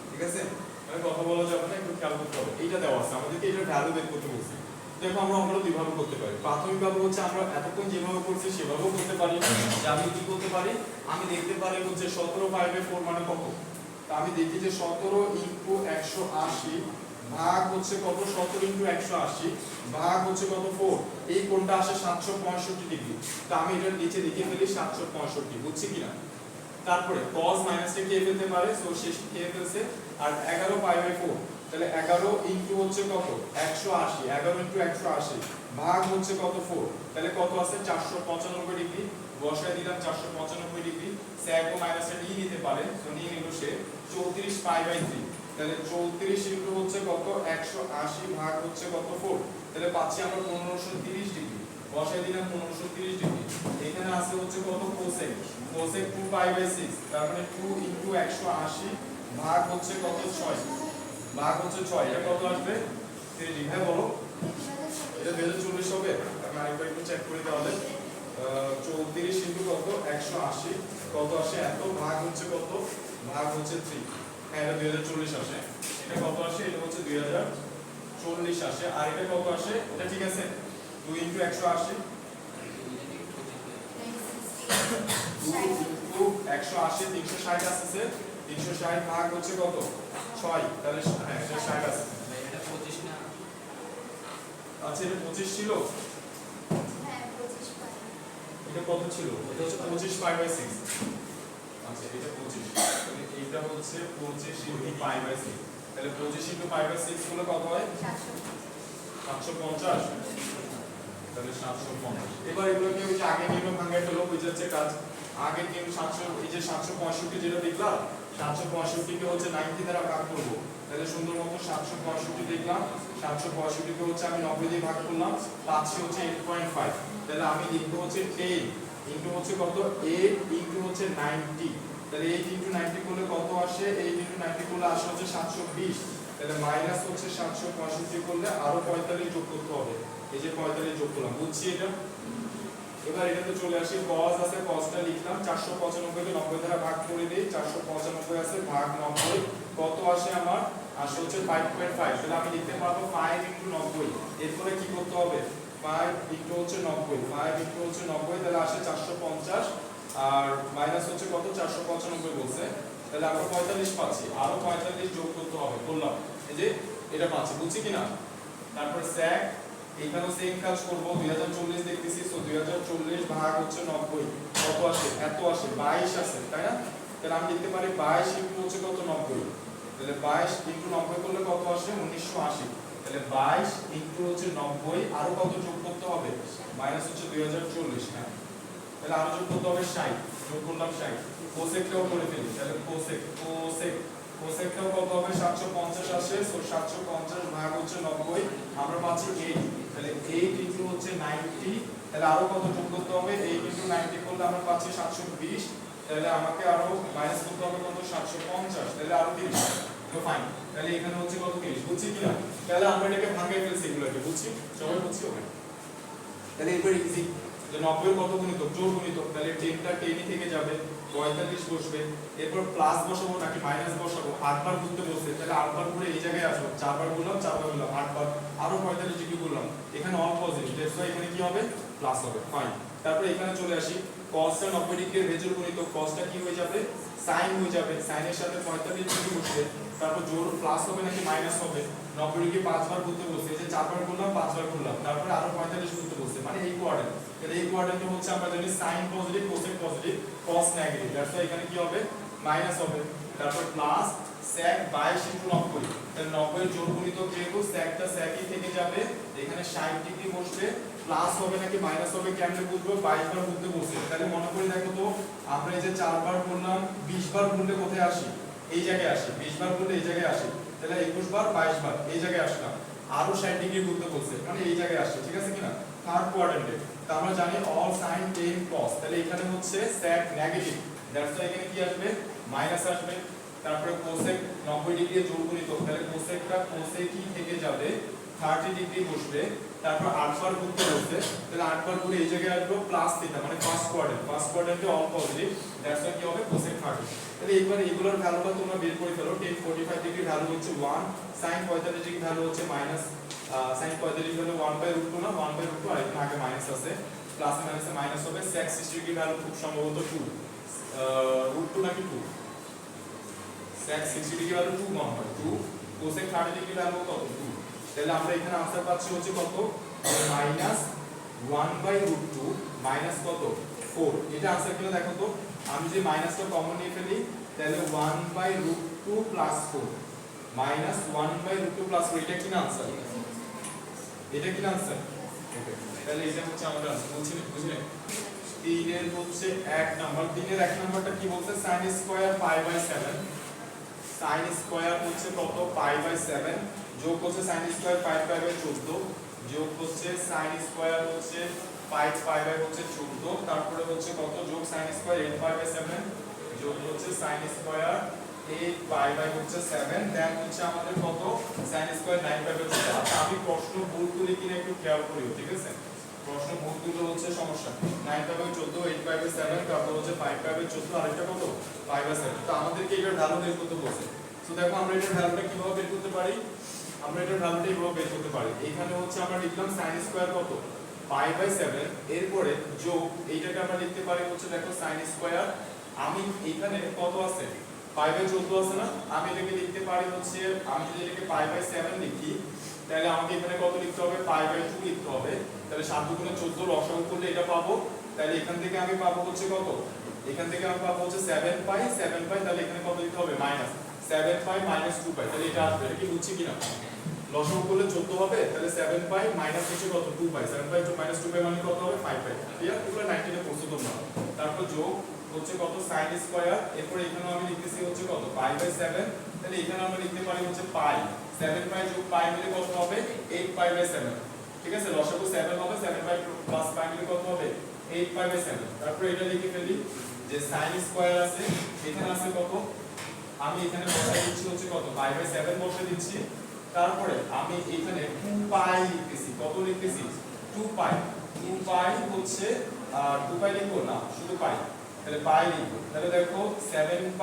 ঠিক আছে। মানে কথা বলা যাবে না, একটু খেয়াল করতে হবে। এইটা দেওয়া আছে আমাদেরকে, এটার ভ্যালু বের করতে বলছে। দেখো আমরা অঙ্কটা দুই ভাবে করতে পারি। প্রাথমিকভাবে হচ্ছে আমরা এতক্ষণ যেভাবে করছি সেভাবেও করতে পারি। যে আমি কি করতে পারি, আমি দেখতে পারি হচ্ছে 17 পাই বাই 4 মানে কত। তা আমি দেখি যে 17 ইনটু 180 ভাগ হচ্ছে কত, 17 ইনটু 180 ভাগ হচ্ছে কত 4, এই কোণটা আসে 765 ডিগ্রি। তো আমি এটার নিচে লিখে ফেলি 765, বুঝছি কিনা। তারপরে cos মাইনাসটা কে ফেলতে পারে, সো শেষ কে ফেলছে। আর 11 পাই বাই 4, তাহলে 11 ইনটু হচ্ছে কত 180, 11 ইনটু 180 ভাগ হচ্ছে কত 4, তাহলে কত আছে 495 ডিগ্রি। বসায় দিলাম 495 ডিগ্রি। sec ও মাইনাসটা নিয়ে নিতে পারে, তো নিয়ে নিল সে 34 পাই বাই 3, তাহলে 34 ইনটু হচ্ছে কত 180 ভাগ হচ্ছে কত 4, তাহলে পাচ্ছি আমরা 1530 ডিগ্রি। বসায় দিলাম 1530 ডিগ্রি। এখানে আছে হচ্ছে কত কোসেক, কোসেক 2 পাই বাই 6, তার মানে 2 ইনটু 180 ভাগ হচ্ছে কত 6, ভাগ হচ্ছে 6, এটা কত আসবে 30 ডিগ্রি। হ্যাঁ বলো, এটা 2040 হবে। আমি আরেকবার একটু চেক করি তাহলে। 34 ইনটু কত 180 কত আসে এত, ভাগ হচ্ছে কত, ভাগ হচ্ছে 3। হ্যাঁ এটা 2040 আসে। এটা কত আসে, এটা হচ্ছে 2040 আসে। আর এটা কত আসে, এটা ঠিক আছে 2 ইনটু 180, 2 ইনটু 180 360 আসছে, 360 ভাগ হচ্ছে কত 6, তাহলে হ্যাঁ এটা 60 আছে। এটা 25 না, আচ্ছা এটা 25 ছিল, হ্যাঁ 25 পাই। এটা কত ছিল, এটা হচ্ছে 25 পাই বাই 6। আচ্ছা এটা 25, তাহলে এটা হচ্ছে 25 ইনটু পাই বাই 6, তাহলে 25 ইনটু পাই বাই 6 হলো কত হয় 750, তাহলে 750। এবার এগুলোকে ওই যে আগে নিয়ম ভাঙায় ফেলো, হয়ে যাচ্ছে কাজ। আগে নিয়ম 700, এই যে 765 যেটা দেখলাম, 765 কে হচ্ছে 90 দ্বারা ভাগ করব, তাহলে সুন্দর মতো 765 দেখলাম, 765 কে হচ্ছে আমি 90 দিয়ে ভাগ করলাম, পাচ্ছি হচ্ছে 8.5। তাহলে আমি লিখবো হচ্ছে 10 ইনটু হচ্ছে কত 8 ইনটু হচ্ছে 90, তাহলে 8 ইনটু 90 করলে কত আসে, 8 ইনটু 90 করলে আসে হচ্ছে 720, তাহলে মাইনাস হচ্ছে 765 করলে আরো 45 যোগ করতে হবে। এই যে 45 যোগ করলাম, বুঝছি এটা। এবার এটাতে চলে আসি, cos আছে, cosটা লিখলাম 495 কে 90 দ্বারা ভাগ করে দেই, 495 আছে ভাগ 90 কত আসে আমার, আসে হচ্ছে 5.5। তাহলে আমি লিখতে পারবো 5 ইনটু 90। এরপরে কি করতে হবে, 5 ইনটু হচ্ছে 90, 5 ইনটু হচ্ছে 90, তাহলে আসে 450 আর মাইনাস হচ্ছে কত 495 বলছে, তাহলে আমরা 45 পাচ্ছি, আরো 45 যোগ করতে হবে, বললাম এই যে এটা পাচ্ছি, বুঝছি কিনা। তারপর sec, এখানেও সেম কাজ করব, 2040 দেখতেছি, সো 2040 ভাগ হচ্ছে 90 কত আসে, এত আসে 22 আসে, তাই না। তাহলে আমি লিখতে পারি 22 ইনটু হচ্ছে কত 90, তাহলে 22 ইনটু 90 করলে কত আসে 1980, তাহলে 22 ইনটু হচ্ছে 90 আরো কত যোগ করতে হবে, মাইনাস হচ্ছে 2040, হ্যাঁ তাহলে আরো যোগ করতে হবে 60, যোগ করলাম 60। কোসেকটাও করে ফেলি, তাহলে কোসেকটাও কত হবে 750 আসে, সো 750 ভাগ হচ্ছে 90 আমরা পাচ্ছি 8, তাহলে 8 ইনটু হচ্ছে 90, তাহলে আরো কত যোগ করতে হবে, 8 ইনটু 90 করলে আমরা পাচ্ছি 720, তাহলে আমাকে আরো মাইনাস করতে হবে কত 750, তাহলে আরো 30, তো ফাইন। তাহলে এখানে হচ্ছে কত 30, বুঝছি কিনা। তাহলে আমরা এটাকে ভাঙাই ফেলছি, এগুলোকে বুঝছি, সবাই বুঝছি ওকে। তাহলে এবার ইজি যে 90 এর কত গুণিতক, জোড় গুণিতক, তাহলে 10 টা 10 থেকে যাবে, 45 বসবে, এরপর প্লাস বসাবো নাকি মাইনাস বসাবো, 8 বার ঘুরতে বসছে, তাহলে 8 বার ঘুরে এই জায়গায় আসবো, 4 বার ঘুরলাম 4 বার ঘুরলাম 8 বার, আরো 45 ডিগ্রি ঘুরলাম, এখানে অল পজিটিভ, দ্যাটস ওয়াই এখানে কি হবে প্লাস হবে, ফাইন। তারপর এখানে চলে আসি, cosটা 90 ডিগ্রির ভেজুর গুণিতক, cosটা কি হয়ে যাবে sin হয়ে যাবে, sin এর সাথে 45 ডিগ্রি বসবে, তারপর জোড় প্লাস হবে নাকি মাইনাস হবে, 90 ডিগ্রি 5 বার ঘুরতে বসছে, এই যে 4 বার ঘুরলাম 5 বার ঘুরলাম, তারপরে আরো 45 ঘুরতে বসছে, মানে এই কোয়াড্রেন্ট। তাহলে এই কোয়াড্রেন্টে হচ্ছে আমরা জানি sin positive, cosec positive, cos negative, that's why এখানে কি হবে মাইনাস হবে, তারপর প্লাস sec 22 ইনটু 90, তাহলে 90 এর জোড় গুণিতক যেহেতু secটা secই থেকে যাবে, এখানে 60 ডিগ্রি বসবে, প্লাস হবে নাকি মাইনাস হবে কেমনে বুঝবো, 22 বার ঘুরতে বসছে, তাহলে মনে করে দেখো তো আমরা এই যে 4 বার ঘুরলাম, 20 বার ঘুরলে কোথায় আসি, এই জায়গায় আসি, 20 বার ঘুরলে এই জায়গায় আসি, তাহলে 21 বার 22 বার এই জায়গায় আসলাম, আরো 60 ডিগ্রি ঘুরতে বলছে, মানে এই জায়গায় আসছে, ঠিক আছে কিনা থার্ড কোয়াড্রেন্টে। তো আমরা জানি all sin tan cos, তাহলে এখানে হচ্ছে sec নেগেটিভ, দ্যাটস ওয়াই এখানে কি আসবে মাইনাস আসবে। তারপরে cosec 90 ডিগ্রি জোড় গুণিতক, তাহলে cosecটা cosec থেকে যাবে 30 ডিগ্রি বসবে, তারপর 8 বার ঘুরতে বলছে, তাহলে 8 বার ঘুরে এই জায়গায় আসবো প্লাস থিটা, মানে ফার্স্ট কোয়াড্রেন্টে অল পজিটিভ, দ্যাটস ওয়াই কি হবে কোসেক 30। তাহলে একবার এগুলোর ভ্যালুটা তোমরা বের করে ফেলো। tan 45 ডিগ্রি ভ্যালু হচ্ছে 1, sin 45 ডিগ্রি ভ্যালু হচ্ছে মাইনাস, sin 45 হলো 1/√2 না, 1/√2, আর এখানে আগে মাইনাস আছে, প্লাস মাইনাসে মাইনাস হবে। sec 60 ডিগ্রি ভ্যালু খুব সম্ভবত 2, √2 নাকি 2, sec 60 ডিগ্রি ভ্যালু 2 মনে হয় 2, cosec 30 ডিগ্রি ভ্যালু কত 2। তাহলে আমরা এখানে आंसर পাচ্ছি হচ্ছে কত, মাইনাস 1/√2 মাইনাস কত 4। এটা आंसर কিনা দেখো তো, আমি যে মাইনাসটা কমন নিয়ে ফেলি, তাহলে 1/√2 প্লাস 4 মাইনাস 1/√2 প্লাস 4, এটা কি आंसर, এটা কি आंसर। ওকে, তাহলে এটা হচ্ছে আমাদের आंसर। বুঝলেন 3 এর হচ্ছে 1 নাম্বার, 3 এর 1 নাম্বারটা কি বলছে, sin স্কয়ার π/7, sin স্কয়ার হচ্ছে কত π/7, যোগ হচ্ছে sin স্কয়ার π/14, যোগ হচ্ছে sin স্কয়ার হচ্ছে π/14, তারপরে হচ্ছে কত, যোগ sin স্কয়ার 8π/7, যোগ হচ্ছে sin স্কয়ার 8π/7, দেন হচ্ছে আমাদের কত, sin স্কয়ার 9π/7। আচ্ছা আমি প্রশ্ন ভুল তুলি কিনা একটু খেয়াল করিও, ঠিক আছে, প্রশ্ন ভুল তুলে হচ্ছে সমস্যা। 9π/14, 8π/7, তারপর হচ্ছে 5π/14, আর এটা কত 5/7। তো আমাদেরকে এটার ভ্যালু বের করতে বলছে। সো দেখো আমরা এটার ভ্যালুটা কিভাবে বের করতে পারি, আমরা এটার ভ্যালুটা এইভাবে বের করতে পারি। এখানে হচ্ছে আমরা লিখলাম sin স্কয়ার কত π/7, এরপরে যোগ এইটাকে আমরা লিখতে পারি হচ্ছে দেখো sin স্কয়ার, আমি এখানে কত আছে π/14 আছে না, আমি এটাকে লিখতে পারি হচ্ছে, আমি যদি এটাকে π/7 লিখি, তাহলে আমাকে এখানে কত লিখতে হবে, π/2 লিখতে হবে। তাহলে 7 × 14 লসাগু করলে এটা পাবো, তাহলে এখান থেকে আমি পাবো হচ্ছে কত, এখান থেকে আমি পাবো হচ্ছে 7π, তাহলে এখানে কত লিখতে হবে, মাইনাস 7π মাইনাস 2π, তাহলে এটা আসবে। এটা কি বুঝছি কিনা, লসাগু করলে 14 হবে, তাহলে 7π মাইনাস হচ্ছে কত 2π, 7π মাইনাস 2π মানে কত হবে 5π। ক্লিয়ার, এগুলো 19 এ পড়ছো তোমরা। তারপর যোগ হচ্ছে কত sin স্কয়ার, এরপর এখানেও আমি লিখতেছি হচ্ছে কত π/7, তাহলে এখানে আমরা লিখতে পারি হচ্ছে π, 7π যোগ π মিলে কত হবে 8π/7, ঠিক আছে, লসাগু 7 হবে, 7π প্লাস π মিলে কত হবে 8π/7। তারপর এটা লিখে ফেলি যে sin স্কয়ার আছে, এখানে আছে কত, আমি এখানে বসাই দিচ্ছি হচ্ছে কত π/7 বসে দিচ্ছি, তারপরে আমি এখানে 2π লিখতেছি, কত লিখতেছি 2π, 2π হচ্ছে 2π লিখবো না, শুধু π, তাহলে π লিখবো। তাহলে দেখো 7π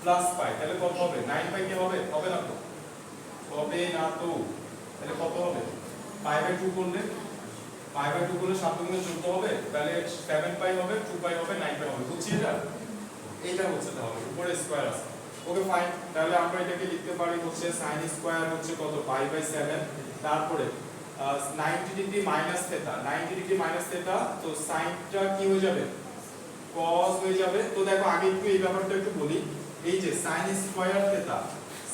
প্লাস π, তাহলে কত হবে 9π, কি হবে, হবে না তো, হবে না তো, তাহলে কত হবে π/2 করলে, π/2 করলে 7 × 14 হবে, তাহলে 7π হবে, 2π হবে, 9π হবে। বুঝছি এটা, এইটা হচ্ছে তাহলে উপরে স্কয়ার আছে। ওকে ফাইন, তাহলে আমরা এটাকে লিখতে পারি হচ্ছে sin স্কয়ার হচ্ছে কত π/7, তারপরে 90 degree minus theta, 90 degree minus theta, তো সাইনটা কি হয়ে যাবে cos হয়ে যাবে। তো দেখো আগে একটু এই ব্যাপারটা একটু বলি, এই যে sin square theta,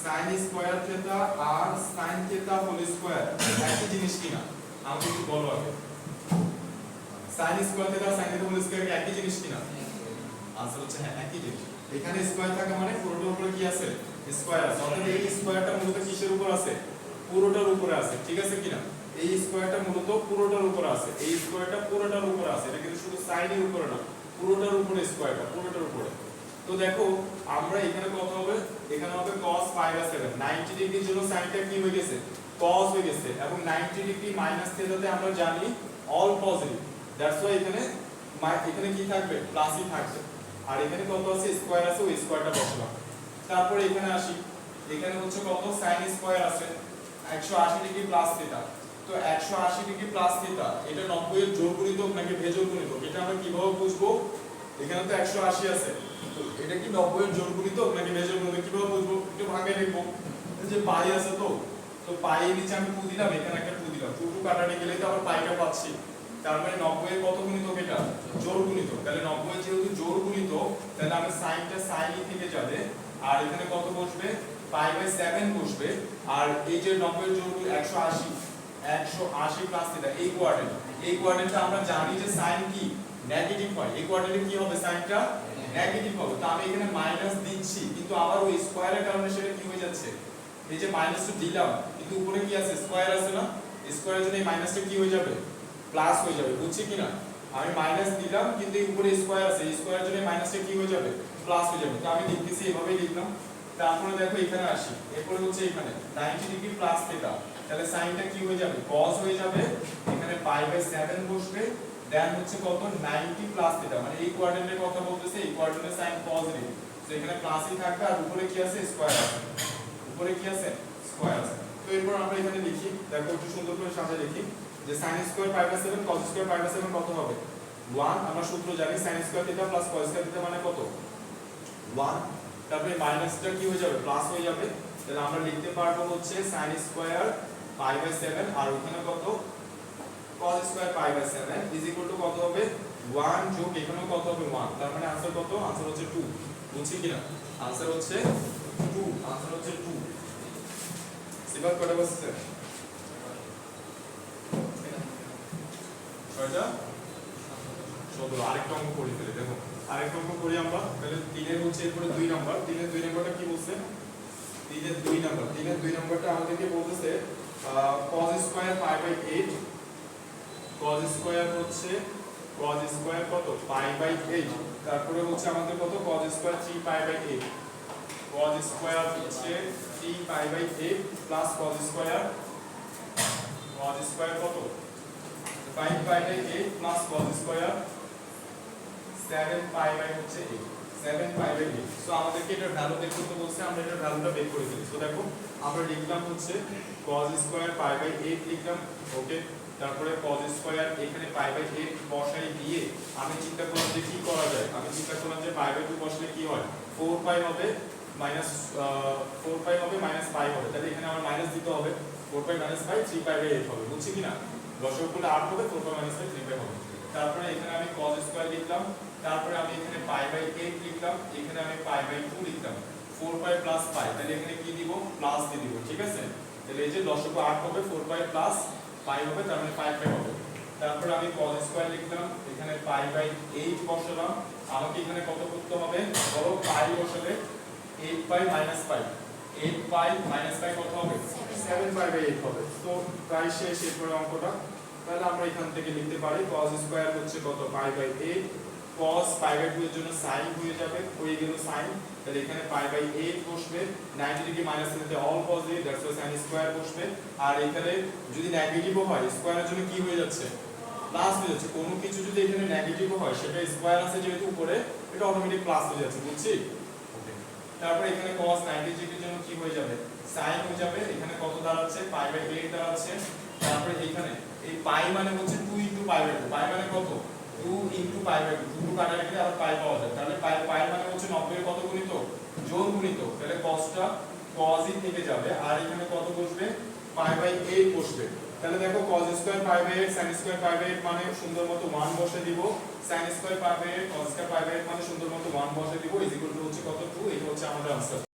sin square theta আর sin থিটা হোল স্কয়ার একই জিনিস কিনা আমাকে একটু বলো আগে, sin square theta sin theta whole square কি একই জিনিস কিনা, आंसर হচ্ছে হ্যাঁ একই জিনিস। এখানে স্কয়ার থাকে মানে পুরোটার উপরে কি আছে স্কয়ার আছে, অর্থাৎ এই স্কয়ারটা মূলত কিসের উপর আছে, পুরোটার উপরে আছে, ঠিক আছে কিনা, এই স্কয়ারটা মূলত পুরোটার উপরে আছে, এই স্কয়ারটা পুরোটার উপরে আছে, এটা কিন্তু শুধু সাইনের উপরে না, পুরোটার উপরে স্কয়ারটা পুরোটার উপরে। তো দেখো আমরা এখানে কত হবে, এখানে হবে cos π/7, 90 ডিগ্রির জন্য সাইনটা কি হয়ে গেছে cos হয়ে গেছে, এবং 90 ডিগ্রি মাইনাস থিটাতে আমরা জানি অল পজিটিভ, দ্যাটস ওয়াই এখানে এখানে কি থাকবে প্লাসই থাকবে, আর এখানে কত আছে স্কয়ার আছে, ওই স্কয়ারটা বসালাম। তারপরে এখানে আসি, এখানে হচ্ছে কত sin স্কয়ার আছে 180 ডিগ্রি প্লাস থিটা, তো 180 ডিগ্রি প্লাস থিটা এটা 90 এর জোড় গুণিতক নাকি বেজোড় গুণিতক, এটা আমরা কিভাবে বুঝবো, এখানে তো 180 আছে, তো এটা কি 90 এর জোড় গুণিতক নাকি বেজোড় গুণিতক কিভাবে বুঝবো, একটু ভাঙে লিখবো, এই যে পাই আছে, তো পাই এর নিচে আমি 2 দিলাম, এখানে একটা 2 দিলাম, 2 কাটাতে গেলে তো আবার পাইটা পাচ্ছি, তার মানে 90 এর কত গুণিতক, এটা জোড় গুণিতক, তাহলে 90 এর যেহেতু জোড় গুণিতক, তাহলে আমি সাইনটা সাইনই থেকে যাবে, আর এখানে কত বসবে π/7 বসবে, আর এই যে 90 এর জোড় 180 প্লাস থিটা, এই কোয়াড্রেন্টটা আমরা জানি যে সাইন কি নেগেটিভ হয়, এই কোয়াড্রেন্টে কি হবে সাইনটা নেগেটিভ হবে, তো আমি এখানে মাইনাস দিচ্ছি, কিন্তু আবার ওই স্কয়ারের কারণে সেটা কি হয়ে যাচ্ছে, এই যে মাইনাসটা দিলাম কিন্তু উপরে কি আছে স্কয়ার আছে না, স্কয়ারের জন্য এই মাইনাসটা কি হয়ে যাবে প্লাস হয়ে যাবে, বুঝছি কিনা, আমি মাইনাস দিলাম কিন্তু উপরে স্কয়ার আছে, স্কয়ারের জন্য মাইনাসটা কি হয়ে যাবে প্লাস হয়ে যাবে, তো আমি লিখতেছি এভাবেই লিখলাম। তারপরে দেখো এখানে আসি, এরপরে হচ্ছে এখানে 90 ডিগ্রি প্লাস থিটা, তাহলে সাইনটা কি হয়ে যাবে cos হয়ে যাবে, এখানে পাই বাই 7 বসবে, দেন হচ্ছে কত 90 প্লাস থিটা, মানে এই কোয়াড্রেন্টের কথা বলতেছে, এই কোয়াড্রেন্টের সাইন পজিটিভ, তো এখানে প্লাসই থাকবে আর উপরে কি আছে স্কয়ার আছে, উপরে কি আছে স্কয়ার আছে। তো এরপর আমরা এখানে লিখি, দেখো একটু সুন্দর করে সাথে লিখি যে sin square pi by 7 cos square pi by 7 কত হবে 1, আমরা সূত্র জানি sin square theta plus cos square theta মানে কত 1, তারপরে মাইনাসটা কি হয়ে যাবে প্লাস হয়ে যাবে, তাহলে আমরা লিখতে পারবো হচ্ছে sin স্কয়ার পাই বাই 7 আর ওখানে কত cos square pi by 7 is equal to কত হবে 1 যোগ এখানেও কত হবে 1, তার মানে आंसर কত आंसर হচ্ছে 2, বুঝছি কিনা आंसर হচ্ছে 2, आंसर হচ্ছে 2। সিবাত কত বসছে ছয়টা 17, আরেকটা অঙ্ক করি ফেলে, দেখো আরেকটা অঙ্ক করি আমরা, তাহলে 3 এর হচ্ছে এরপরে 2 নাম্বার, 3 এর 2 নাম্বারটা কি বলছে 3 এর 2 নাম্বার, 3 এর 2 নাম্বারটা আমাদেরকে বলতেছে cos square pi by 8, cos square হচ্ছে cos স্কয়ার কত পাই বাই 8, তারপরে হচ্ছে আমাদের কত cos square 3 pi by 8, cos square হচ্ছে 3 pi by 8 plus cos square কত 5 pi by 8 plus cos square 7 pi by হচ্ছে 8, 7 পাই বাই 8। সো আমাদেরকে এটার ভ্যালু বের করতে বলছে, আমরা এটার ভ্যালুটা বের করে দিই। সো দেখো আমরা লিখলাম হচ্ছে cos স্কয়ার পাই বাই 8 লিখলাম, ওকে, তারপরে cos স্কয়ার এখানে পাই বাই 8 বসাই দিয়ে আমি চিন্তা করলাম যে কি করা যায়, আমি চিন্তা করলাম যে পাই বাই 2 বসলে কি হয় 4 পাই হবে মাইনাস 4 পাই হবে মাইনাস পাই হবে, তাহলে এখানে আমার মাইনাস দিতে হবে, 4 পাই মাইনাস পাই 3 পাই বাই 8 হবে, বুঝছি কিনা লসাগু করলে 8 হবে, 4 পাই মাইনাস পাই 3 পাই হবে। তারপরে এখানে আমি cos স্কয়ার লিখলাম, তারপরে আমি এখানে পাই বাই 8 লিখলাম, এখানে আমি পাই বাই 2 লিখলাম, 4 পাই প্লাস পাই, তাহলে এখানে কি দিব প্লাস দিয়ে দিব, ঠিক আছে, তাহলে এই যে লসাগু 8 হবে, 4 পাই প্লাস পাই হবে, তার মানে 5 পাই হবে। তারপরে আমি cos স্কয়ার লিখলাম, এখানে পাই বাই 8 বসালাম, আমাকে এখানে কত করতে হবে বলো, পাই বসালে 8 পাই মাইনাস পাই, 8 পাই মাইনাস পাই কত হবে 7 পাই বাই 8 হবে। তো প্রায় শেষ এরপরে অঙ্কটা, তাহলে আমরা এখান থেকে লিখতে পারি cos স্কয়ার হচ্ছে কত pi by 8, cos pi by 2 এর জন্য sin হয়ে যাবে, হয়ে গেল sin, তাহলে এখানে পাই বাই 8 বসবে, 90 ডিগ্রি মাইনাস নিতে all positive, that's Y sin square বসবে, আর এখানে যদি নেগেটিভও হয় স্কয়ারের জন্য কি হয়ে যাচ্ছে প্লাস হয়ে যাচ্ছে, কোনো কিছু যদি এখানে নেগেটিভও হয় সেটা স্কয়ার আছে যেহেতু উপরে, এটা অটোমেটিক প্লাস হয়ে যাচ্ছে, বুঝছি, ওকে। তারপর এখানে cos 90 ডিগ্রির জন্য কি হয়ে যাবে sin হয়ে যাবে, এখানে কত দাঁড়াচ্ছে পাই বাই 8 দাঁড়াচ্ছে, তারপরে এখানে এই পাই মানে হচ্ছে 2 ইনটু পাই বাই 2, পাই মানে কত 2 ইনটু পাই বাই 2, 2 কাটা গেলে আর পাই পাওয়া যায়, তাহলে পাই মানে হচ্ছে 90 এর কত গুণিত জোর গুণিত, তাহলে cosটা cos ই থেকে যাবে, আর এখানে কত বসবে পাই বাই 8 বসবে, তাহলে দেখো cos square pi by 8 sin square pi by 8 মানে সুন্দর মতো 1 বসে দিব, sin square pi by 8 cos square pi by 8 মানে সুন্দর মতো 1 বসে দিব, ইজ ইকুয়াল টু হচ্ছে কত 2, এটা হচ্ছে আমাদের आंसर।